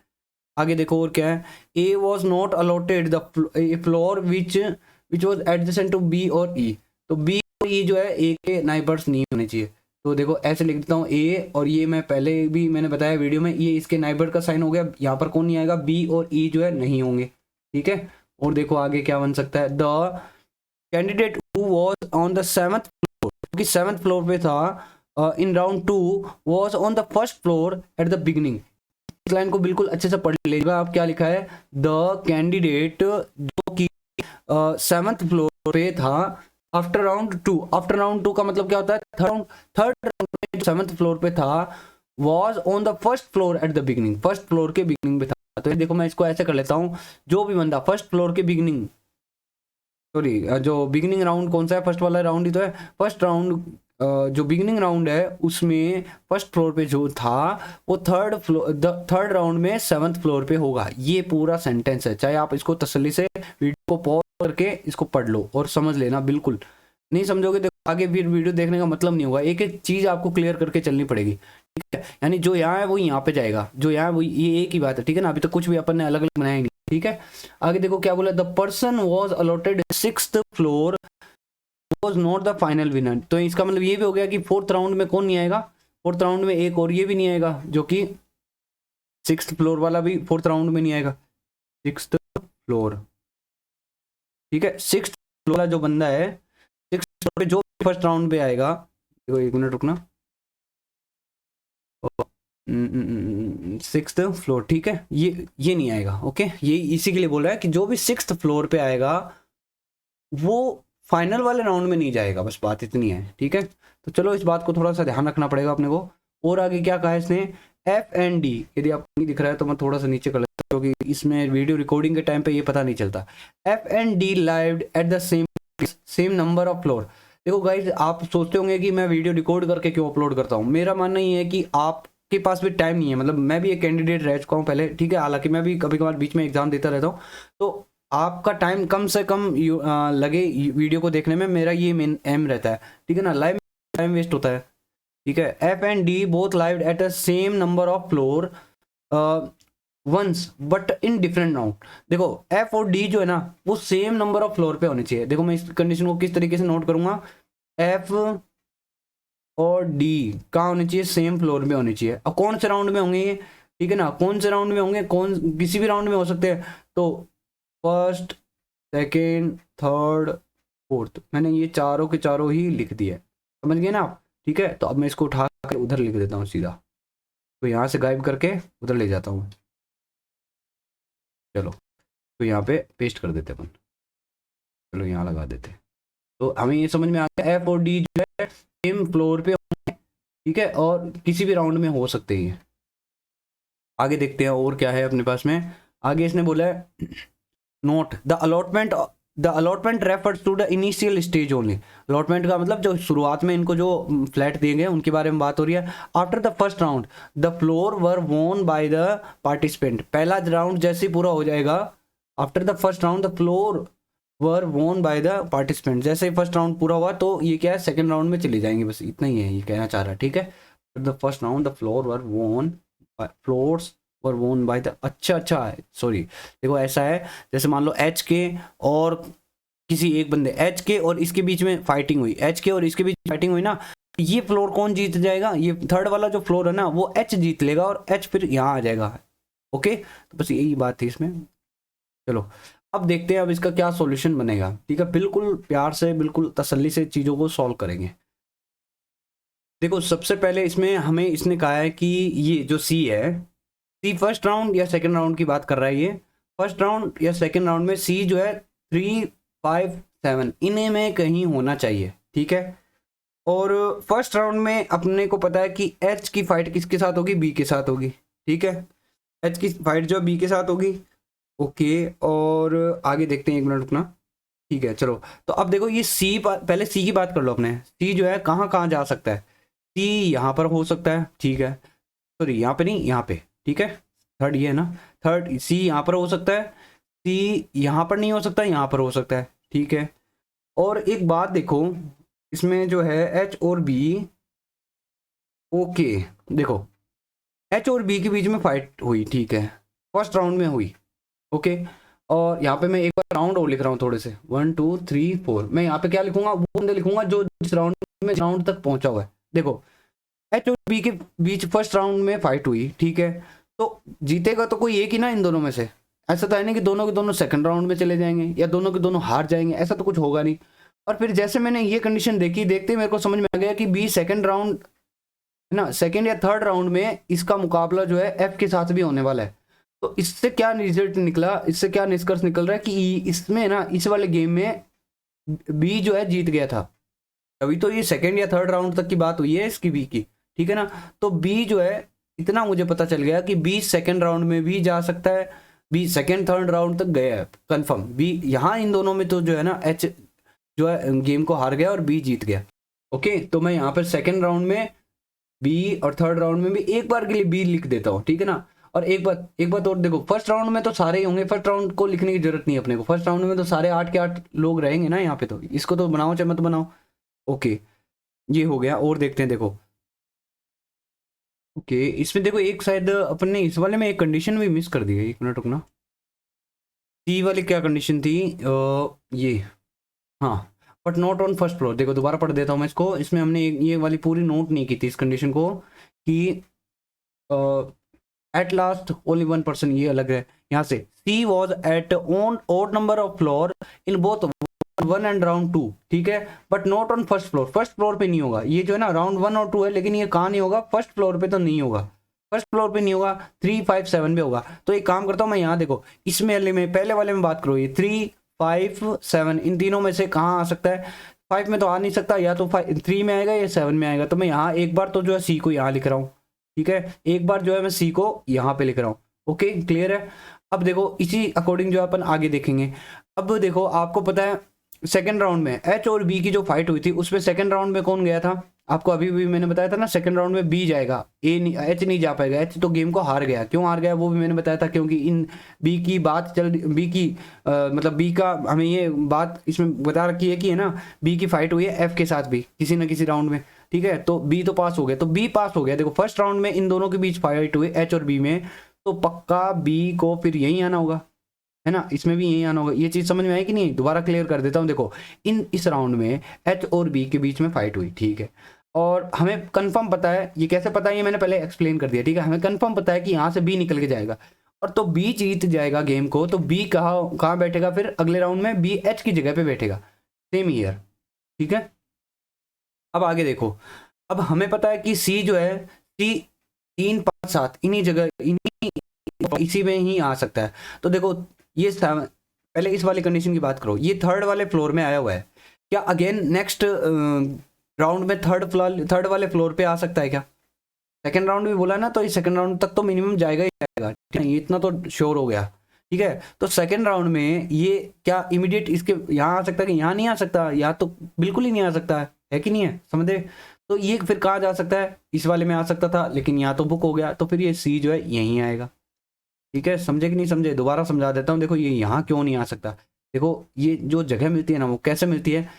आगे देखो और क्या है, A was not allotted the floor which was adjacent to B और ई, तो बी और ई जो है ए के नाइबर्स नहीं होने चाहिए, तो देखो ऐसे लिख देता हूँ ए, और ये मैं पहले भी मैंने बताया वीडियो में, ये इसके नाइबर का साइन हो गया, यहाँ पर कौन नहीं आएगा, बी और ई जो है नहीं होंगे, ठीक है। और देखो आगे क्या बन सकता है, the candidate who was on the 7th floor, क्योंकि 7th फ्लोर पे था, इन round 2 was on the first floor at the beginning. इस लाइन को बिल्कुल अच्छे से पढ़ लीजिएगा, आप क्या लिखा है, द कैंडिडेट जो कि 7th फ्लोर पे था आफ्टर राउंड 2, आफ्टर राउंड 2 का मतलब क्या होता है, थर्ड राउंड में जो 7th फ्लोर पे था, was on the first floor at the beginning, first floor के बिगिनिंग पे था। तो देखो मैं इसको ऐसे कर लेता हूँ, जो भी बंदा फर्स्ट फ्लोर के बिगिनिंग, सॉरी जो बिगिनिंग राउंड कौन सा है, फर्स्ट वाला राउंड ही तो है, फर्स्ट राउंड जो बिगिनिंग राउंड है उसमें फर्स्ट फ्लोर पे जो था वो थर्ड राउंड में 7th फ्लोर पे होगा। ये पूरा सेंटेंस है, चाहे आप इसको तसल्ली से वीडियो को पॉज करके इसको पढ़ लो और समझ लेना, बिल्कुल नहीं समझोगे तो आगे फिर वीडियो देखने का मतलब नहीं होगा, एक एक चीज आपको क्लियर करके चलनी पड़ेगी, ठीक है। यानी जो यहाँ है वो यहाँ पे जाएगा, जो यहाँ वो ये एक ही बात है, ठीक है ना। अभी तो कुछ भी अपन ने अलग अलग बनाएंगे, ठीक है। आगे देखो क्या बोला, the person was allotted 6th floor was not the final winner, तो इसका मतलब ये भी हो गया कि 4th राउंड में कौन नहीं आएगा, 4th राउंड में एक और ये भी नहीं आएगा, जो कि 6th फ्लोर वाला भी 4th राउंड में नहीं आएगा, 6th फ्लोर, ठीक है। 6th फ्लोर वाला जो बंदा है 6th फ्लोर पे जो फर्स्ट राउंड पे आएगा, देखो 1 मिनट रुकना, 6th फ्लोर, ठीक है, ये नहीं आएगा, ओके। ये इसी के लिए बोल रहा है कि जो भी 6th फ्लोर पे आएगा वो फाइनल वाले राउंड में नहीं जाएगा, बस बात इतनी है, ठीक है। तो चलो इस बात को थोड़ा सा ध्यान रखना पड़ेगा अपने को। और आगे क्या कहा है इसने, एफ एंड डी, यदि आपको नहीं दिख रहा है तो मैं थोड़ा सा नीचे कर लेता हूं, क्योंकि इसमें वीडियो रिकॉर्डिंग के टाइम पे ये पता नहीं चलता। F and D live at the same number of floor. देखो गाइज, आप सोचते होंगे कि मैं वीडियो रिकॉर्ड करके क्यों अपलोड करता हूँ। मेरा मानना ये है कि आपके पास भी टाइम नहीं है, मतलब मैं भी एक कैंडिडेट रह चुका हूँ पहले, ठीक है, हालांकि मैं भी कभी कभार बीच में एग्जाम देता रहता हूँ, तो आपका टाइम कम से कम लगे वीडियो को देखने में, मेरा ये मेन एम रहता है, ठीक है ना। लाइव टाइम वेस्ट होता है, ठीक है। F and D both live at the same number of floor once but in different round. देखो एफ और डी जो है ना वो सेम नंबर ऑफ फ्लोर पे होने चाहिए। देखो मैं इस कंडीशन को किस तरीके से नोट करूंगा, एफ और डी कहाँ होनी चाहिए, सेम फ्लोर में होनी चाहिए। अब कौन से राउंड में होंगे ये, ठीक है ना, कौन से राउंड में होंगे, कौन किसी भी राउंड में हो सकते हैं। तो फर्स्ट, सेकेंड, थर्ड, फोर्थ, मैंने ये चारों के चारों ही लिख दिए, समझ गए ना आप, ठीक है। तो अब मैं इसको उठा कर उधर लिख देता हूँ सीधा, तो यहाँ से गायब करके उधर ले जाता हूँ। चलो तो यहाँ पे पेस्ट कर देते अपन, चलो यहाँ लगा देते। तो हमें ये समझ में आ गया एफ और डी जो है सेम फ्लोर पे होंगे, ठीक है, और किसी भी राउंड में हो सकते हैं। आगे देखते हैं और क्या है अपने पास में। आगे इसने बोला है note the allotment refers to the initial stage only. Allotment का मतलब जो शुरुआत में इनको जो फ्लैट दिए गए उनके बारे में बात हो रही है। After the first round the floor were won by the participant. पहला राउंड जैसे ही पूरा हो जाएगा, after the first round the floor were won by the participant, जैसे ही फर्स्ट राउंड पूरा हुआ तो ये क्या है, सेकंड राउंड में चले जाएंगे, बस इतना ही है ये कहना चाह रहा है, ठीक है। The first round the floor were won floors were won by the, अच्छा है, सॉरी, देखो ऐसा है जैसे मान लो एच के और किसी एक बंदे, एच के और इसके बीच में फाइटिंग हुई, एच के और इसके बीच फाइटिंग हुई ना, ये फ्लोर कौन जीत जाएगा, ये थर्ड वाला जो फ्लोर है ना वो एच जीत लेगा और एच फिर यहाँ आ जाएगा, ओके। तो बस यही बात थी इसमें। चलो अब देखते हैं अब इसका क्या सॉल्यूशन बनेगा, ठीक है। बिल्कुल प्यार से, बिल्कुल तसल्ली से चीज़ों को सॉल्व करेंगे। देखो सबसे पहले इसमें हमें इसने कहा है कि ये जो सी है, सी फर्स्ट राउंड या सेकंड राउंड की बात कर रहा है, ये फर्स्ट राउंड या सेकंड राउंड में सी जो है 3, 5, 7 इन्हें में कहीं होना चाहिए, ठीक है। और फर्स्ट राउंड में अपने को पता है कि एच की फाइट किसके साथ होगी, बी के साथ होगी, ठीक है। एच की फाइट जो बी के साथ होगी, ओके। और आगे देखते हैं, एक मिनट रुकना, ठीक है। चलो तो अब देखो ये सी, पहले सी की बात कर लो अपने। सी जो है कहाँ कहाँ जा सकता है, सी यहाँ पर हो सकता है, ठीक है, सॉरी यहाँ पे नहीं, यहाँ पे, ठीक है। थर्ड ये है ना, थर्ड सी यहाँ पर हो सकता है, सी यहाँ पर नहीं हो सकता, यहाँ पर हो सकता है, ठीक है। और एक बात देखो इसमें जो है एच और बी, ओके, देखो एच और बी के बीच में फाइट हुई, ठीक है, फर्स्ट राउंड में हुई, ओके। और यहाँ पे मैं एक बार राउंड और लिख रहा हूँ थोड़े से, 1, 2, 3, 4। मैं यहाँ पे क्या लिखूंगा, वो बंदे लिखूंगा जो जिस राउंड में राउंड तक पहुंचा हुआ है। देखो एच और बी के बीच फर्स्ट राउंड में फाइट हुई, ठीक है, तो जीतेगा तो कोई एक ही ना इन दोनों में से। ऐसा तो है नहीं कि दोनों के दोनों सेकंड राउंड में चले जाएंगे या दोनों के दोनों हार जाएंगे, ऐसा तो कुछ होगा नहीं। और फिर जैसे मैंने ये कंडीशन देखी, देखते मेरे को समझ में आ गया कि बी सेकंड राउंड है ना, सेकंड या थर्ड राउंड में इसका मुकाबला जो है एफ के साथ भी होने वाला है। तो इससे क्या रिजल्ट निकला, इससे क्या निष्कर्ष निकल रहा है कि इसमें ना इस वाले गेम में बी जो है जीत गया था। अभी तो ये सेकंड या थर्ड राउंड तक की बात हुई है इसकी बी की, ठीक है ना। तो बी जो है इतना मुझे पता चल गया कि बी सेकंड राउंड में भी जा सकता है, बी सेकंड थर्ड राउंड तक गया है कंफर्म। बी यहाँ इन दोनों में तो जो है ना एच जो है गेम को हार गया और बी जीत गया, ओके। तो मैं यहाँ पर सेकंड राउंड में बी और थर्ड राउंड में भी एक बार के लिए बी लिख देता हूँ, ठीक है ना। और एक बात और देखो, फर्स्ट राउंड में तो सारे ही होंगे, फर्स्ट राउंड को लिखने की जरूरत नहीं है अपने को, फर्स्ट राउंड में तो सारे 8 के 8 लोग रहेंगे ना यहाँ पे, तो इसको तो बनाओ चाहे मत बनाओ, ओके। ये हो गया। और देखते हैं, देखो ओके, इसमें देखो एक शायद अपन ने इस वाले में एक कंडीशन भी मिस कर दी है, एक मिनट रुकना। सी वाली क्या कंडीशन थी, ये हाँ, but not on first floor. देखो दोबारा पढ़ देता हूँ मैं इसको, इसमें हमने ये वाली पूरी नोट नहीं की थी इस कंडीशन को कि एट लास्ट ओनली 1%, ये अलग है यहाँ से। C was at on odd number of floor in both 1 and round 2, ठीक है, but not on first floor. First floor पे नहीं होगा ये जो है ना, राउंड 1 और 2 है, लेकिन ये कहाँ नहीं होगा, फर्स्ट फ्लोर पे तो नहीं होगा, फर्स्ट फ्लोर पे नहीं होगा, 3, 5, 7 पे होगा। तो एक काम करता हूँ मैं, यहाँ देखो इसमें में पहले वाले में बात करो, ये 3, 5 7 इन तीनों में से कहाँ आ सकता है? 5 में तो आ नहीं सकता, या तो 3 में आएगा या 7 में आएगा। तो मैं यहाँ एक बार तो जो है सी को यहाँ लिख रहा हूँ, ठीक है, एक बार जो है मैं सी को यहाँ पे लिख रहा हूँ। ओके, क्लियर है। अब देखो इसी अकॉर्डिंग जो है अपन आगे देखेंगे। अब देखो आपको पता है सेकंड राउंड में एच और बी की जो फाइट हुई थी उसमें सेकंड राउंड में कौन गया था? आपको अभी भी मैंने बताया था ना, सेकंड राउंड में बी जाएगा, एच नहीं जा पाएगा। एच तो गेम को हार गया। क्यों हार गया वो भी मैंने बताया था, क्योंकि इन बी की बात चल बी की मतलब बी का हमें ये बात इसमें बता रखी है कि है ना, बी की फाइट हुई है एफ के साथ भी किसी ना किसी राउंड में, ठीक है। तो बी तो पास हो गया, तो बी पास हो गया। देखो फर्स्ट राउंड में इन दोनों के बीच फाइट हुई एच और बी में, तो पक्का बी को फिर यही आना होगा, है ना, इसमें भी यही आना होगा। ये चीज समझ में आई कि नहीं? दोबारा क्लियर कर देता हूँ। देखो इस राउंड में एच और बी के बीच में फाइट हुई, ठीक है, और हमें कंफर्म पता है, ये कैसे पता है ये मैंने पहले एक्सप्लेन कर दिया, ठीक है। हमें कंफर्म पता है कि यहाँ से बी निकल के जाएगा, और तो बी जीत जाएगा गेम को, तो बी कहाँ बैठेगा फिर अगले राउंड में? बी एच की जगह पे बैठेगा, सेम ईयर, ठीक है। अब आगे देखो, अब हमें पता है कि सी जो है, सी 3 5 7 इन्हीं जगह इसी में ही आ सकता है। तो देखो ये पहले इस वाली कंडीशन की बात करो, ये थर्ड वाले फ्लोर में आया हुआ है, क्या अगेन नेक्स्ट राउंड में थर्ड वाले फ्लोर पे आ सकता है क्या? सेकंड राउंड भी बोला ना, तो इस सेकंड राउंड तक तो मिनिमम जाएगा ही जाएगा, ठीक है, ये इतना तो श्योर हो गया, ठीक है। तो सेकंड राउंड में ये क्या इमीडिएट इसके यहाँ आ सकता है कि यहाँ नहीं आ सकता? यहाँ तो बिल्कुल ही नहीं आ सकता है कि नहीं है, समझे? तो ये फिर कहाँ जा सकता है? इस वाले में आ सकता था, लेकिन यहाँ तो बुक हो गया, तो फिर ये सी जो है यहीं आएगा, ठीक है। समझे कि नहीं समझे? दोबारा समझा देता हूँ। देखो ये यहाँ क्यों नहीं आ सकता? देखो ये जो जगह मिलती है ना, वो कैसे मिलती है?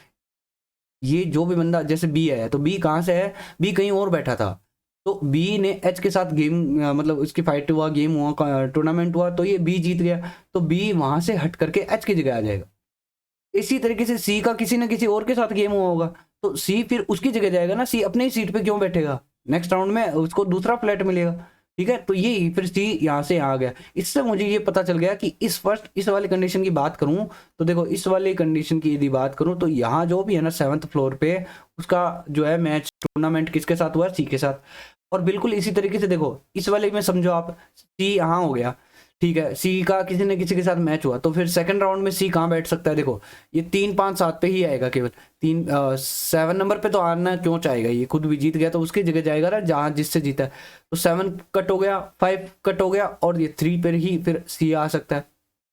ये जो भी बंदा जैसे बी आया, तो बी कहाँ से है? बी कहीं और बैठा था, तो बी ने एच के साथ गेम मतलब उसकी फाइट हुआ, गेम हुआ, टूर्नामेंट हुआ, तो ये बी जीत गया, तो बी वहां से हट करके एच की जगह आ जाएगा। इसी तरीके से सी का किसी ना किसी और के साथ गेम हुआ होगा, तो सी फिर उसकी जगह जाएगा ना। सी अपनी सीट पे क्यों बैठेगा? नेक्स्ट राउंड में उसको दूसरा फ्लैट मिलेगा, ठीक है। तो ये फिर सी यहाँ से आ गया। इससे मुझे ये पता चल गया कि इस वाली कंडीशन की बात करूं, तो देखो इस वाली कंडीशन की यदि बात करूं, तो यहाँ जो भी है ना 7th फ्लोर पे, उसका जो है मैच टूर्नामेंट किसके साथ हुआ है? सी के साथ। और बिल्कुल इसी तरीके से देखो इस वाले में समझो आप, सी यहाँ हो गया, ठीक है, सी का किसी न किसी के साथ मैच हुआ, तो फिर सेकंड राउंड में सी कहाँ बैठ सकता है? देखो ये 3 5 7 पे ही आएगा केवल, 7 नंबर पे तो आना क्यों चाहेगा? ये खुद भी जीत गया, तो उसकी जगह जाएगा ना जहाँ जिससे जीता है। तो 7 कट हो गया, 5 कट हो गया, और ये 3 पर ही फिर सी आ सकता है।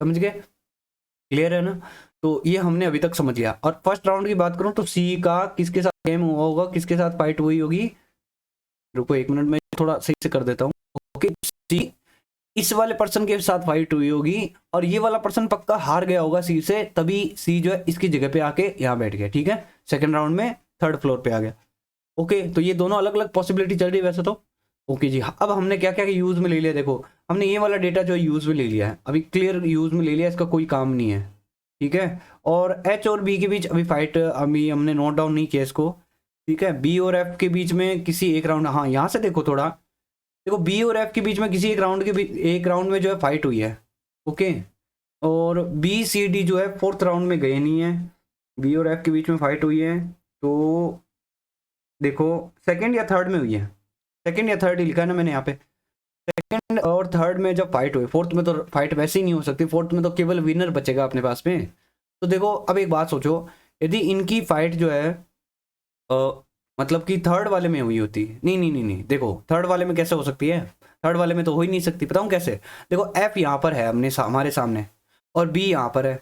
समझ गए? क्लियर है ना? तो ये हमने अभी तक समझ लिया। और फर्स्ट राउंड की बात करूँ तो सी का किसके साथ गेम हुआ होगा, किसके साथ फाइट हुई होगी? रुको 1 मिनट में थोड़ा सही से कर देता हूँ। ओके, सी इस वाले पर्सन के साथ फाइट हुई होगी, और ये वाला पर्सन पक्का हार गया होगा सी से, तभी सी जो है इसकी जगह पे आके यहाँ बैठ गया, ठीक है, सेकंड राउंड में थर्ड फ्लोर पे आ गया। ओके, तो ये दोनों अलग अलग पॉसिबिलिटी चल रही है वैसे तो। ओके जी, अब हमने क्या क्या यूज में ले लिया? देखो हमने ये वाला डेटा जो है यूज में ले लिया है, अभी क्लियर यूज में ले लिया, इसका कोई काम नहीं है, ठीक है। और एच और बी के बीच अभी फाइट अभी हमने नोट डाउन नहीं किया इसको, ठीक है। बी और एफ के बीच में किसी एक राउंड, हाँ यहाँ से देखो थोड़ा, देखो बी और एफ के बीच में किसी एक राउंड में जो है फाइट हुई है, ओके। और बी सी डी जो है 4th राउंड में गए नहीं है, बी और एफ के बीच में फाइट हुई है, तो देखो सेकंड या थर्ड में हुई है, सेकंड या थर्ड ही लिखा है ना मैंने यहाँ पे, सेकंड और थर्ड में जब फाइट हुई, फोर्थ में तो फाइट वैसे ही नहीं हो सकती, फोर्थ में तो केवल विनर बचेगा अपने पास में। तो देखो अब एक बात सोचो, यदि इनकी फाइट जो है मतलब कि थर्ड वाले में हुई होती, नहीं, देखो थर्ड वाले में कैसे हो सकती है? थर्ड वाले में तो हो ही नहीं सकती, बताऊँ कैसे? देखो एफ यहाँ पर है हमारे सामने, और बी यहाँ पर है,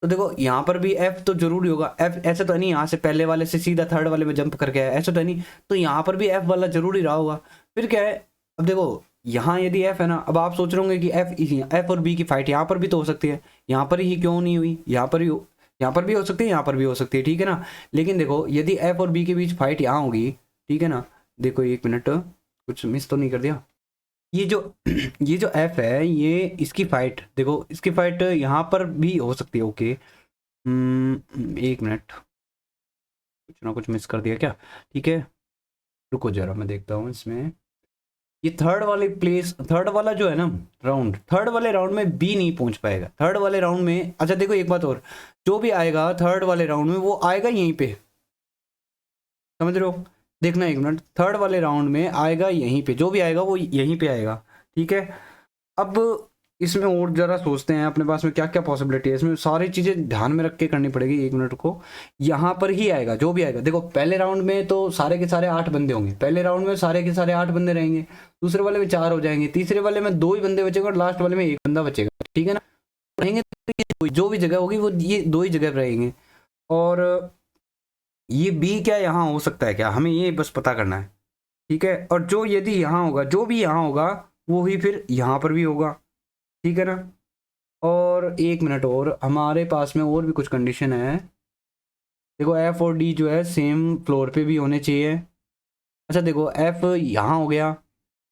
तो देखो यहाँ पर भी एफ तो जरूरी होगा। एफ ऐसे तो नहीं यहाँ से पहले वाले से सीधा थर्ड वाले में जंप करके आया, ऐसे तो नहीं, तो यहाँ पर भी एफ वाला जरूरी रहा होगा। फिर क्या है, अब देखो यहाँ यदि एफ है ना, अब आप सोच रहे होंगे कि एफ और बी की फाइट यहाँ पर भी तो हो सकती है, यहाँ पर ही क्यों नहीं हुई? यहाँ पर भी हो सकती है, यहाँ पर भी हो सकती है, ठीक है ना। लेकिन देखो यदि एफ और बी के बीच फाइट यहाँ होगी, ठीक है ना, देखो 1 मिनट, कुछ मिस तो नहीं कर दिया? ये जो ये जो एफ है, ये इसकी फाइट देखो, इसकी फाइट यहाँ पर भी हो सकती है, ओके। 1 मिनट, कुछ ना कुछ मिस कर दिया क्या? ठीक है, रुको जरा मैं देखता हूँ इसमें। ये थर्ड वाला जो है ना राउंड, थर्ड वाले राउंड में बी नहीं पहुंच पाएगा थर्ड वाले राउंड में। अच्छा देखो एक बात और, जो भी आएगा थर्ड वाले राउंड में वो आएगा यहीं पे, समझ रहे हो? देखना 1 मिनट, थर्ड वाले राउंड में आएगा यहीं पे, जो भी आएगा वो यहीं पे आएगा, ठीक है। अब इसमें और ज़रा सोचते हैं अपने पास में क्या क्या पॉसिबिलिटी है, इसमें सारी चीज़ें ध्यान में रख के करनी पड़ेगी। 1 मिनट को, यहाँ पर ही आएगा जो भी आएगा। देखो पहले राउंड में तो सारे के सारे 8 बंदे होंगे, पहले राउंड में सारे के सारे 8 बंदे रहेंगे, दूसरे वाले में 4 हो जाएंगे, तीसरे वाले में 2 ही बंदे बचेंगे और लास्ट वाले में 1 बंदा बचेगा, ठीक है ना। रहेंगे तो जो भी जगह होगी वो ये 2 ही जगह पर रहेंगे। और ये बी क्या यहाँ हो सकता है क्या, हमें ये बस पता करना है, ठीक है। और जो यदि यहाँ होगा, जो भी यहाँ होगा वो ही फिर यहाँ पर भी होगा, ठीक है ना। और 1 मिनट, और हमारे पास में और भी कुछ कंडीशन है। देखो एफ और डी जो है सेम फ्लोर पे भी होने चाहिए। अच्छा देखो एफ यहाँ हो गया,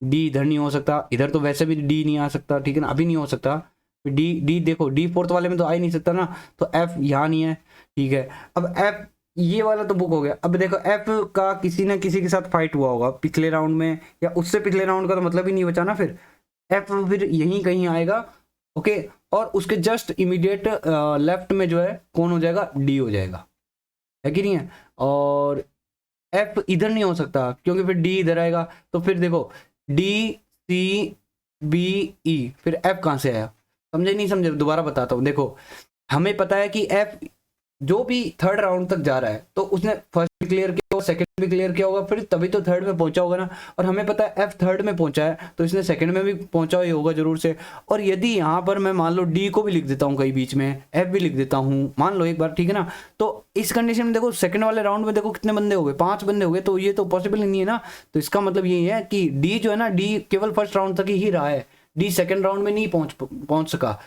डी इधर नहीं हो सकता, इधर तो वैसे भी डी नहीं आ सकता, ठीक है ना, अभी नहीं हो सकता। डी डी देखो डी फोर्थ वाले में तो आ ही नहीं सकता ना, तो एफ यहाँ नहीं है, ठीक है। अब एफ ये वाला तो बुक हो गया। अब देखो एफ का किसी ना किसी के साथ फाइट हुआ होगा पिछले राउंड में, या उससे पिछले राउंड का तो मतलब ही नहीं बचा ना, फिर एफ फिर यहीं कहीं आएगा, ओके। और उसके जस्ट इमीडिएट लेफ्ट में जो है कौन हो जाएगा, डी हो जाएगा, है कि नहीं है। और एफ इधर नहीं हो सकता क्योंकि फिर डी इधर आएगा, तो फिर देखो डी सी बी ई, फिर एफ कहाँ से आया, समझे नहीं समझे, दोबारा बताता हूँ। देखो हमें पता है कि एफ जो भी थर्ड राउंड तक जा रहा है तो उसने फर्स्ट भी क्लियर किया होगा, सेकंड भी क्लियर किया होगा, फिर तभी तो थर्ड में पहुंचा होगा ना। और हमें पता है एफ थर्ड में पहुंचा है तो इसने सेकंड में भी पहुंचा ही होगा जरूर से। और यदि यहाँ पर मैं मान लो डी को भी लिख देता हूँ कहीं बीच में, एफ भी लिख देता हूँ मान लो एक बार, ठीक है ना। तो इस कंडीशन में देखो सेकंड वाले राउंड में देखो कितने बंदे हो गए, 5 बंदे हो गए, तो ये तो पॉसिबल ही नहीं है ना। तो इसका मतलब यही है कि डी जो है ना, डी केवल फर्स्ट राउंड तक ही रहा है, डी सेकंड राउंड में नहीं पहुंच सका।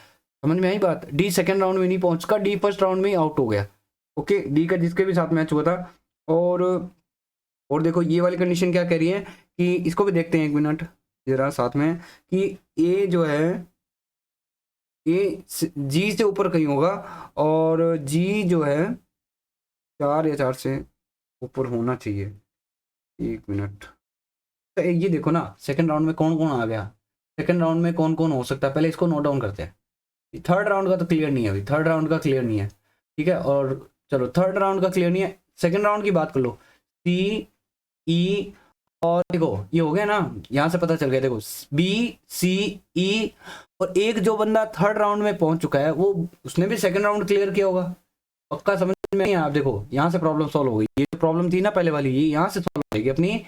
समझ में आई बात, डी सेकंड राउंड में नहीं पहुंच सका, डी फर्स्ट राउंड में ही आउट हो गया, ओके। डी का जिसके भी साथ मैच हुआ था। और देखो ये वाली कंडीशन क्या कह रही है कि इसको भी देखते हैं 1 मिनट जरा साथ में, कि ए जो है ए जी से ऊपर कहीं होगा, और जी जो है 4 या 4 से ऊपर होना चाहिए। 1 मिनट, तो ये देखो ना सेकंड राउंड में कौन कौन आ गया, सेकंड राउंड में कौन कौन हो सकता है, पहले इसको नोट डाउन करते हैं। थर्ड राउंड का तो क्लियर नहीं है अभी, थर्ड राउंड का क्लियर नहीं है, ठीक है। और चलो थर्ड राउंड का क्लियर नहीं है, सेकंड राउंड की बात कर लो, सी ई, और देखो ये हो गया ना, यहाँ से पता चल गया, देखो बी सी ई, और एक जो बंदा थर्ड राउंड में पहुंच चुका है वो उसने भी सेकंड राउंड क्लियर किया होगा, पक्का समझ में नहीं। आप देखो यहाँ से प्रॉब्लम सॉल्व हो गई, ये जो प्रॉब्लम थी ना पहले वाली, ये यहाँ से सॉल्व हो जाएगी अपनी,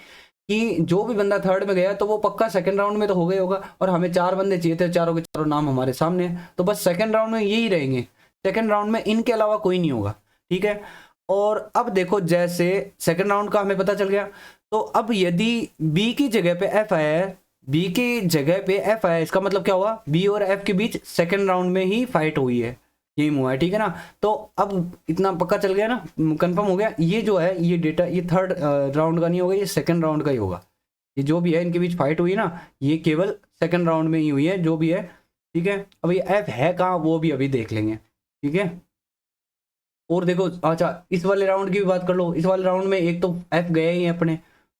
कि जो भी बंदा थर्ड में गया तो वो पक्का सेकंड राउंड में तो हो गया होगा। और हमें 4 बंदे चाहिए थे, चारों के चारों नाम हमारे सामने है, तो बस सेकंड राउंड में यही रहेंगे, सेकंड राउंड में इनके अलावा कोई नहीं होगा, ठीक है। और अब देखो जैसे सेकंड राउंड का हमें पता चल गया, तो अब यदि बी की जगह पे एफ आया है, बी की जगह पे एफ आया, इसका मतलब क्या हुआ, बी और एफ के बीच सेकंड राउंड में ही फाइट हुई है, यही हुआ है, ठीक है ना। तो अब इतना पक्का चल गया ना, कंफर्म हो गया, ये जो है ये डेटा ये थर्ड राउंड का नहीं होगा, ये सेकंड राउंड का ही होगा। ये जो भी है इनके बीच फाइट हुई ना, ये केवल सेकंड राउंड में ही हुई है जो भी है, ठीक है। अब ये एफ है कहाँ वो भी अभी देख लेंगे, ठीक है। और देखो अच्छा इस वाले राउंड की भी बात कर लो, इस वाले राउंड में एक तो एफ गए ही हैं अपने,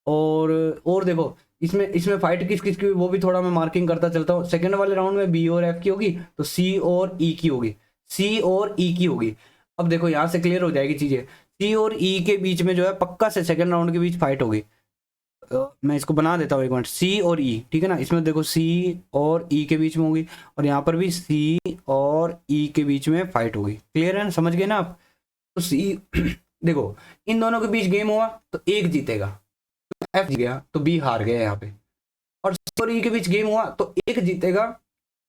और देखो इसमें इसमें फाइट किस किस की वो भी थोड़ा मैं मार्किंग करता चलता हूँ। सेकंड वाले राउंड में बी और एफ की होगी, तो सी और ई की होगी, सी और ई की होगी। अब देखो यहाँ से क्लियर हो जाएगी चीजें, सी और ई के बीच में जो है पक्का से सेकंड राउंड के बीच फाइट होगी। मैं इसको बना देता हूँ 1 मिनट, सी और ई, ठीक है ना। इसमें देखो सी और ई के बीच में होगी, और यहाँ पर भी सी और ई के बीच में फाइट होगी, क्लियर है ना, समझ गए ना आप। तो सी देखो इन दोनों के बीच गेम हुआ तो एक जीतेगा, एफ जीत गया तो बी हार गया यहाँ पे। और सी और ई के बीच गेम हुआ तो एक जीतेगा,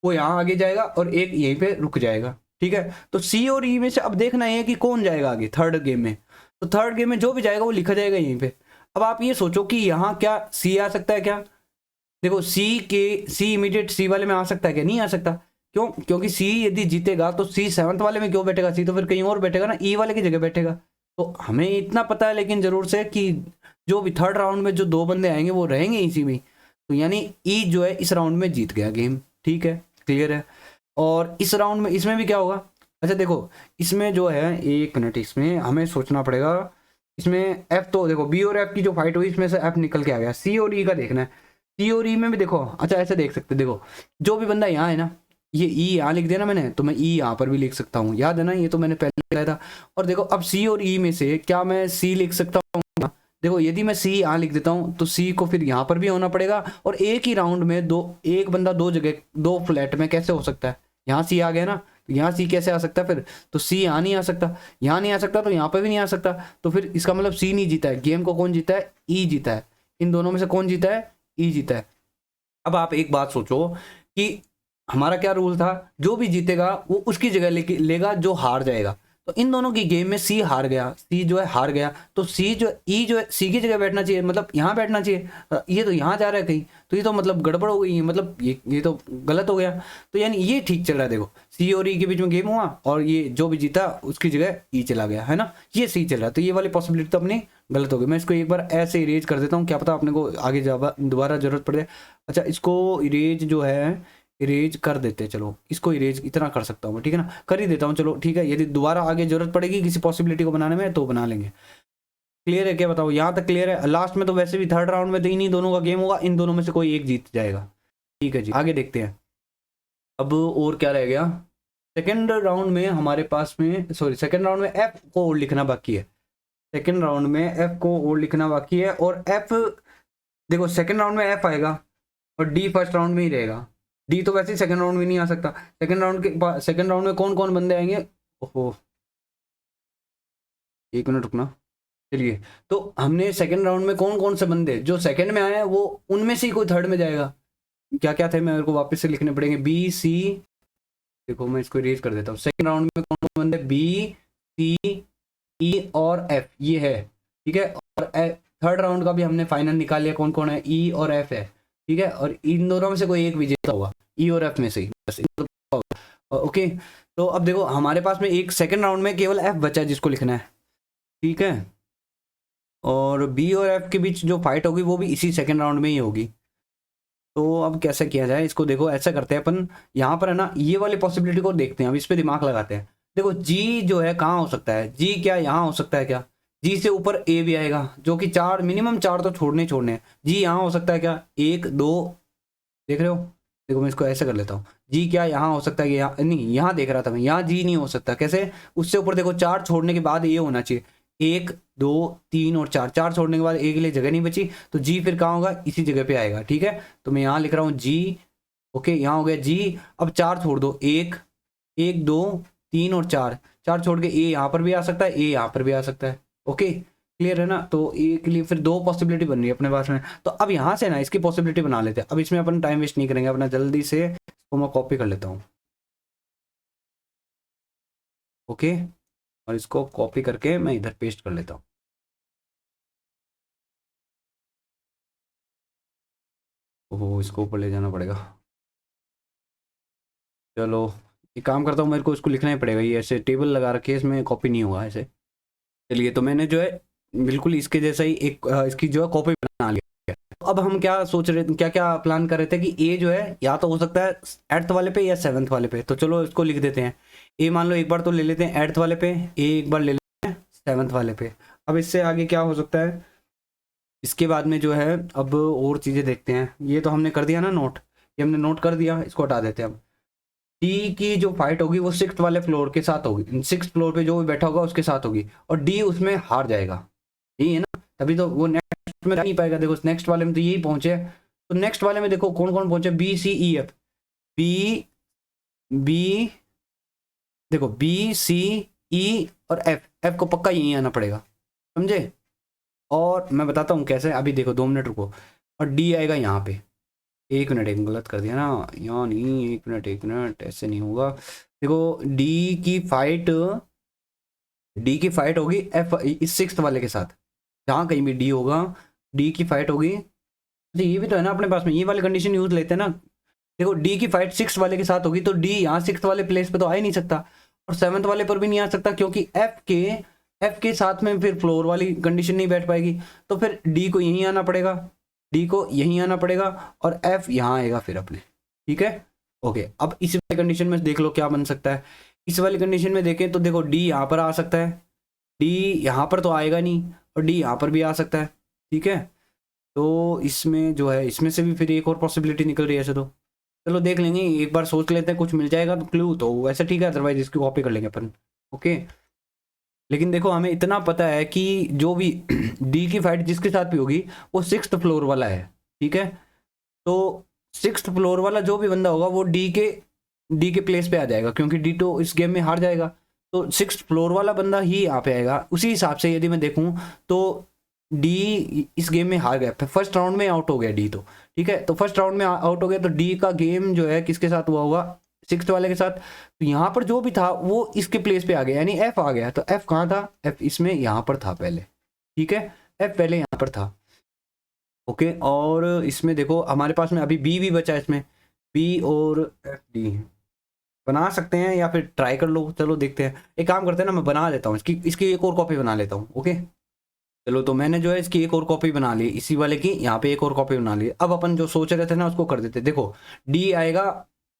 वो यहाँ आगे जाएगा, और एक यहीं पे रुक जाएगा, ठीक है। तो सी और ई में से अब देखना है कि कौन जाएगा आगे थर्ड गेम में, तो थर्ड गेम में जो भी जाएगा वो लिखा जाएगा यहीं पे। अब आप ये सोचो कि यहाँ क्या सी आ सकता है क्या, देखो सी इमीडिएट सी वाले में आ सकता है क्या, नहीं आ सकता, क्यों, क्योंकि सी यदि जीतेगा तो सी 7th वाले में क्यों बैठेगा, सी तो फिर कहीं और बैठेगा ना, ई वाले की जगह बैठेगा। तो हमें इतना पता है लेकिन जरूर से कि जो भी थर्ड राउंड में जो 2 बंदे आएंगे वो रहेंगे इसी में, तो यानी ई जो है इस राउंड में जीत गया गेम, ठीक है, क्लियर है। और इस राउंड में इसमें भी क्या होगा, अच्छा देखो इसमें जो है 1 मिनट, इसमें हमें सोचना पड़ेगा, इसमें एफ तो देखो बी और एफ की जो फाइट हुई इसमें से एफ निकल के आ गया, सी और ई का देखना है, सी और ई में भी देखो, अच्छा ऐसे देख सकते, देखो जो भी बंदा यहाँ है ना, ये ई यहाँ लिख दिया ना मैंने, तो मैं ई यहाँ पर भी लिख सकता हूँ, याद है ना, ये तो मैंने पहले लिखा था। और देखो अब सी और ई में से क्या मैं सी लिख सकता हूँ, देखो यदि मैं सी यहाँ लिख देता हूँ तो सी को फिर यहाँ पर भी होना पड़ेगा, और एक ही राउंड में एक बंदा दो जगह दो फ्लैट में कैसे हो सकता है? यहाँ सी आ गया ना, तो यहाँ सी कैसे आ सकता है फिर? तो सी यहाँ नहीं आ सकता, यहाँ नहीं आ सकता तो यहाँ पर भी नहीं आ सकता, तो फिर इसका मतलब सी नहीं जीता है। गेम को कौन जीता है? ई जीता है। इन दोनों में से कौन जीता है? ई जीता है। अब आप एक बात सोचो कि हमारा क्या रूल था, जो भी जीतेगा वो उसकी जगह लेगा जो हार जाएगा। तो इन दोनों की गेम में सी हार गया, सी जो है हार गया, तो सी जो ई जो है सी की जगह बैठना चाहिए, मतलब यहाँ बैठना चाहिए। ये तो यहाँ जा रहा है कहीं, तो ये तो मतलब गड़बड़ हो गई है, मतलब ये तो गलत हो गया। तो यानी ये ठीक चल रहा है। देखो सी और ई के बीच में गेम हुआ और ये जो भी जीता उसकी जगह ई चला गया, है ना, ये सही चल रहा है। तो ये वाली पॉसिबिलिटी तो अपनी गलत हो गई। मैं इसको एक बार ऐसे इरेज कर देता हूँ, क्या पता अपने को आगे दोबारा जरूरत पड़े। अच्छा, इसको इरेज जो है इरेज कर देते हैं, चलो इसको इरेज इतना कर सकता हूँ मैं, ठीक है ना, कर ही देता हूँ। चलो ठीक है, यदि दोबारा आगे जरूरत पड़ेगी किसी पॉसिबिलिटी को बनाने में तो बना लेंगे। क्लियर है क्या? बताओ, यहाँ तक क्लियर है? लास्ट में तो वैसे भी थर्ड राउंड में तो इन्हीं दोनों का गेम होगा, इन दोनों में से कोई एक जीत जाएगा। ठीक है जी, आगे देखते हैं। अब और क्या रह गया? सेकेंड राउंड में हमारे पास में, सॉरी, सेकेंड राउंड में एफ को और लिखना बाकी है। सेकेंड राउंड में एफ को और लिखना बाकी है, और एफ देखो सेकेंड राउंड में एफ आएगा और डी फर्स्ट राउंड में ही रहेगा। डी तो वैसे ही सेकंड राउंड में नहीं आ सकता। सेकंड राउंड में कौन कौन बंदे आएंगे? ओहो, एक मिनट रुकना। चलिए, तो हमने सेकंड राउंड में कौन कौन से बंदे जो सेकंड में आए हैं वो उनमें से ही कोई थर्ड में जाएगा। क्या क्या थे मेरे को वापस से लिखने पड़ेंगे। बी सी, देखो मैं इसको इरेज कर देता हूँ। सेकंड राउंड में कौन कौन बंदे? बी सी ई और एफ, ये है, ठीक है। और थर्ड राउंड का भी हमने फाइनल निकाल लिया, कौन कौन है? ई और एफ है, ठीक है। और इन दोनों में से कोई एक विजेता होगा, ई और एफ में से ही, बस। ओके, तो अब देखो हमारे पास में एक सेकंड राउंड में केवल एफ बचा है जिसको लिखना है, ठीक है। और बी और एफ के बीच जो फाइट होगी वो भी इसी सेकंड राउंड में ही होगी। तो अब कैसे किया जाए इसको? देखो ऐसा करते हैं अपन, यहाँ पर है ना, ये वाली पॉसिबिलिटी को देखते हैं, अब इस पर दिमाग लगाते हैं। देखो जी जो है कहाँ हो सकता है? जी क्या यहाँ हो सकता है क्या? जी से ऊपर ए भी आएगा, जो कि चार, मिनिमम चार तो छोड़ने हैं। जी यहाँ हो सकता है क्या? एक दो, देख रहे हो? देखो मैं इसको ऐसे कर लेता हूँ। जी क्या यहाँ हो सकता है? यहाँ नहीं, यहाँ देख रहा था मैं, यहाँ जी नहीं हो सकता। कैसे? उससे ऊपर देखो, चार छोड़ने के बाद ये होना चाहिए, एक दो तीन और चार। चार छोड़ने के बाद ए के लिए जगह नहीं बची, तो जी फिर कहाँ होगा? इसी जगह पे आएगा, ठीक है। तो मैं यहाँ लिख रहा हूँ जी, ओके, यहाँ हो गया जी। अब चार छोड़ दो, एक, एक दो तीन और चार। चार छोड़ के ए यहाँ पर भी आ सकता है, ए यहाँ पर भी आ सकता है, ओके, क्लियर है ना। तो ए के लिए फिर दो पॉसिबिलिटी बन रही है अपने पास में। तो अब यहाँ से ना इसकी पॉसिबिलिटी बना लेते हैं। अब इसमें अपन टाइम वेस्ट नहीं करेंगे अपना, जल्दी से इसको मैं कॉपी कर लेता हूँ, ओके। और इसको कॉपी करके मैं इधर पेस्ट कर लेता हूँ। ओहो, इसको ऊपर ले जाना पड़ेगा। चलो एक काम करता हूँ, मेरे को इसको लिखना ही पड़ेगा। ये ऐसे टेबल लगा रखे, इसमें कॉपी नहीं होगा ऐसे। चलिए, तो मैंने जो है बिल्कुल इसके जैसा ही एक इसकी जो है कॉपी बना लिया। तो अब हम क्या सोच रहे थे, क्या क्या प्लान कर रहे थे कि ए जो है या तो हो सकता है एट्थ वाले पे या सेवन्थ वाले पे। तो चलो इसको लिख देते हैं। ए मान लो एक बार तो ले लेते हैं एट्थ वाले पे, ए एक बार ले लेते हैं सेवन्थ वाले पे। अब इससे आगे क्या हो सकता है? इसके बाद में जो है अब और चीज़ें देखते हैं। ये तो हमने कर दिया ना नोट, ये हमने नोट कर दिया, इसको हटा देते हैं अब। डी की जो फाइट होगी वो सिक्स्थ वाले फ्लोर के साथ होगी, सिक्स्थ फ्लोर पे जो भी बैठा होगा उसके साथ होगी, और डी उसमें हार जाएगा, यही है ना। तभी तो वो नेक्स्ट में नहीं पाएगा। देखो नेक्स्ट वाले में तो यही पहुंचे, तो नेक्स्ट वाले में देखो कौन कौन पहुंचे? B C E F, B B देखो बी सी ई और एफ, एफ को पक्का यहीं आना पड़ेगा, समझे। और मैं बताता हूँ कैसे, अभी देखो 2 मिनट रुको। और डी आएगा यहाँ पे, एक मिनट, एक गलत कर दिया ना, यहाँ नहीं, एक मिनट, ऐसे नहीं होगा। देखो डी की फाइट होगी एफ इस सिक्स्थ वाले के साथ, जहाँ कहीं भी डी होगा डी की फाइट होगी। अच्छा ये भी तो है ना अपने पास में, ये वाली कंडीशन यूज लेते हैं ना। देखो डी की फाइट सिक्स वाले के साथ होगी, तो डी यहाँ सिक्स वाले प्लेस पे तो आ ही नहीं सकता, और सेवन्थ वाले पर भी नहीं आ सकता, क्योंकि एफ के साथ में फिर फ्लोर वाली कंडीशन नहीं बैठ पाएगी। तो फिर डी को यहीं आना पड़ेगा, डी को यहीं आना पड़ेगा, और एफ यहाँ आएगा फिर अपने, ठीक है, ओके। अब इस वाली कंडीशन में देख लो क्या बन सकता है। इस वाली कंडीशन में देखें तो देखो डी यहाँ पर आ सकता है, डी यहाँ पर तो आएगा नहीं, और डी यहाँ पर भी आ सकता है, ठीक है। तो इसमें जो है, इसमें से भी फिर एक और पॉसिबिलिटी निकल रही है ऐसे। तो चलो देख लेंगे, एक बार सोच लेते हैं, कुछ मिल जाएगा तो क्लू तो वैसे ठीक है, अदरवाइज इसकी कॉपी कर लेंगे अपन, ओके। लेकिन देखो हमें इतना पता है कि जो भी डी की फाइट जिसके साथ भी होगी वो 6th फ्लोर वाला है, ठीक है। तो 6th फ्लोर वाला जो भी बंदा होगा वो डी के प्लेस पे आ जाएगा, क्योंकि डी तो इस गेम में हार जाएगा, तो 6th फ्लोर वाला बंदा ही यहाँ पे आएगा। उसी हिसाब से यदि मैं देखूँ तो डी इस गेम में हार गया, फर्स्ट राउंड में आउट हो गया डी, तो ठीक है। तो फर्स्ट राउंड में आउट हो गया, तो डी का गेम जो है किसके साथ हुआ होगा, 6th वाले के साथ। तो यहाँ पर जो भी था वो इसके प्लेस पे आ गया, यानी एफ आ गया। तो एफ कहाँ था, एफ इसमें यहाँ पर था पहले, ठीक है, एफ पहले यहाँ पर था। ओके, और इसमें देखो हमारे पास में अभी बी भी बचा है, इसमें बी और एफ डी बना सकते हैं या फिर ट्राई कर लो। चलो देखते हैं, एक काम करते हैं ना, मैं बना लेता हूँ इसकी एक और कॉपी बना लेता हूँ। ओके चलो, तो मैंने जो है इसकी एक और कॉपी बना ली, इसी वाले की यहाँ पे एक और कॉपी बना ली। अब अपन जो सोच रहे थे ना उसको कर देते। देखो डी आएगा,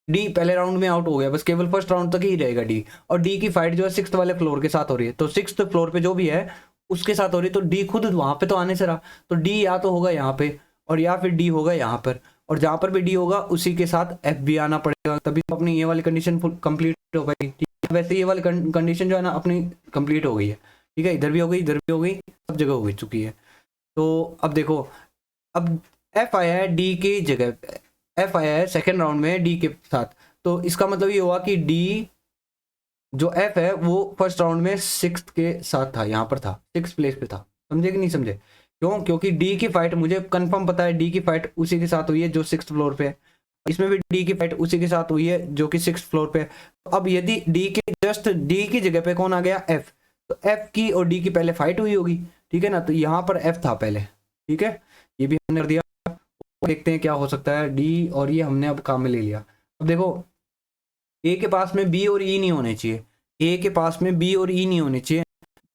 डी पहले राउंड में आउट हो गया, बस केवल फर्स्ट राउंड तक ही रहेगा डी, और डी की फाइट जो है 6th वाले फ्लोर के साथ हो रही है। तो 6th फ्लोर पे जो भी है उसके साथ हो रही है, तो डी खुद वहां पे तो आने से रहा, तो डी या तो होगा यहाँ पे और या फिर डी होगा यहाँ पर, और जहाँ पर भी डी होगा उसी के साथ एफ भी आना पड़ेगा, तभी तो अपनी ये वाली कंडीशन कंप्लीट हो पाएगी। वैसे ये वाली कंडीशन जो है ना अपनी कंप्लीट हो गई है, ठीक है, इधर भी हो गई, इधर भी हो गई, सब जगह हो गई चुकी है। तो अब देखो, अब एफ आया है डी की जगह, एफ आया है सेकेंड राउंड में डी के साथ, तो इसका मतलब ये हुआ कि डी जो एफ है वो फर्स्ट राउंड में 6th के साथ था, यहाँ पर था, 6th प्लेस पे था। समझे कि नहीं समझे, क्यों, क्योंकि डी की फाइट मुझे कंफर्म पता है, डी की फाइट उसी के साथ हुई है जो 6th फ्लोर पे है, इसमें भी डी की फाइट उसी के साथ हुई है जो कि 6th फ्लोर पे है। अब यदि डी के जस्ट डी की जगह पे कौन आ गया, एफ, तो एफ की और डी की पहले फाइट हुई होगी, ठीक है ना, तो यहाँ पर एफ था पहले, ठीक है, ये भी हमने कर दिया। देखते हैं क्या हो सकता है, डी और ये हमने अब काम में ले लिया। अब देखो ए के पास में बी और ई नहीं होने चाहिए, ए के पास में बी और ई नहीं होने चाहिए,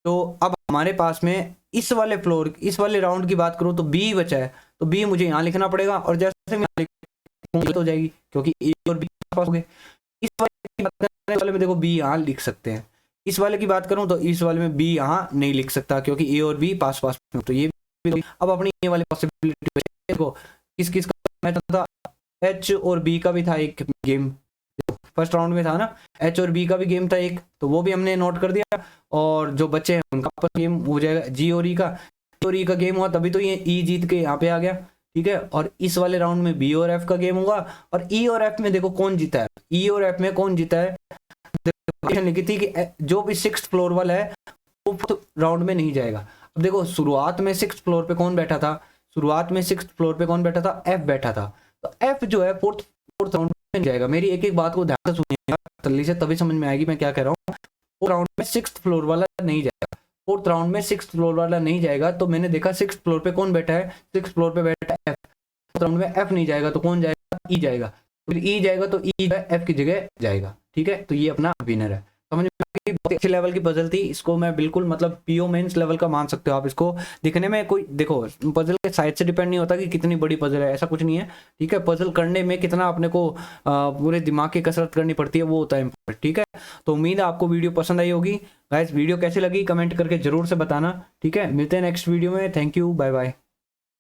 तो अब हमारे पास में इस वाले फ्लोर, इस वाले राउंड की बात करूं तो बी बचा है, तो बी मुझे यहाँ लिखना पड़ेगा, और जैसे मैं हो जाएगी क्योंकि ए और बी पास हो गए। इस वाले की बात करने वाले में देखो बी यहाँ लिख सकते हैं, इस वाले की बात करूं तो इस वाले में बी यहाँ नहीं लिख सकता क्योंकि ए और बी पास पास में, तो ये भी। अब अपनी ये वाली पॉसिबिलिटी देखो, किस किस का मैच था, एच और बी का भी था एक गेम, फर्स्ट राउंड में था ना, एच और बी का भी गेम था एक, तो वो भी हमने नोट कर दिया, और जो बच्चे हैं उनका आपस गेम हो जाएगा, जी और ई का गेम हुआ, तभी तो ये ई जीत के यहाँ पे आ गया, ठीक है। और इस वाले राउंड में बी और एफ का गेम हुआ, और ई और एफ में देखो कौन जीता है, ई और एफ में कौन जीता है, लिखी थी कि जो भी 6th फ्लोर वाला है वो राउंड में नहीं जाएगा। अब देखो शुरुआत में 6th फ्लोर पे कौन बैठा था, शुरुआत में 6th फ्लोर पे कौन बैठा था, एफ बैठा था, तो एफ जो है फोर्थ राउंड में जाएगा। मेरी एक एक बात को ध्यान से सुनिएगा तल्ली से, तभी समझ में आएगी मैं क्या कह रहा हूँ। फोर्थ राउंड में 6th फ्लोर वाला नहीं जाएगा, फोर्थ राउंड में 6th फ्लोर वाला नहीं जाएगा, तो मैंने देखा 6th फ्लोर पे कौन बैठा है, 6th फ्लोर पे बैठा है एफ, फोर्थ राउंड में एफ नहीं जाएगा तो कौन जाएगा, ई जाएगा, फिर ई जाएगा तो ई एफ की जगह जाएगा, ठीक है। तो ये अपना विनर है। समझ में बहुत अच्छे लेवल की पजल थी, इसको मैं बिल्कुल मतलब पीओ मेंस लेवल का मान सकते हो आप इसको। दिखने में कोई देखो पजल के साइज से डिपेंड नहीं होता कि कितनी बड़ी पजल है, ऐसा कुछ नहीं है, ठीक है। पजल करने में कितना अपने को पूरे दिमाग की कसरत करनी पड़ती है वो होता है, ठीक है। तो उम्मीद है आपको वीडियो पसंद आई होगी। गाइस वीडियो कैसी लगी कमेंट करके जरूर से बताना, ठीक है। मिलते हैं नेक्स्ट वीडियो में, थैंक यू, बाय बाय।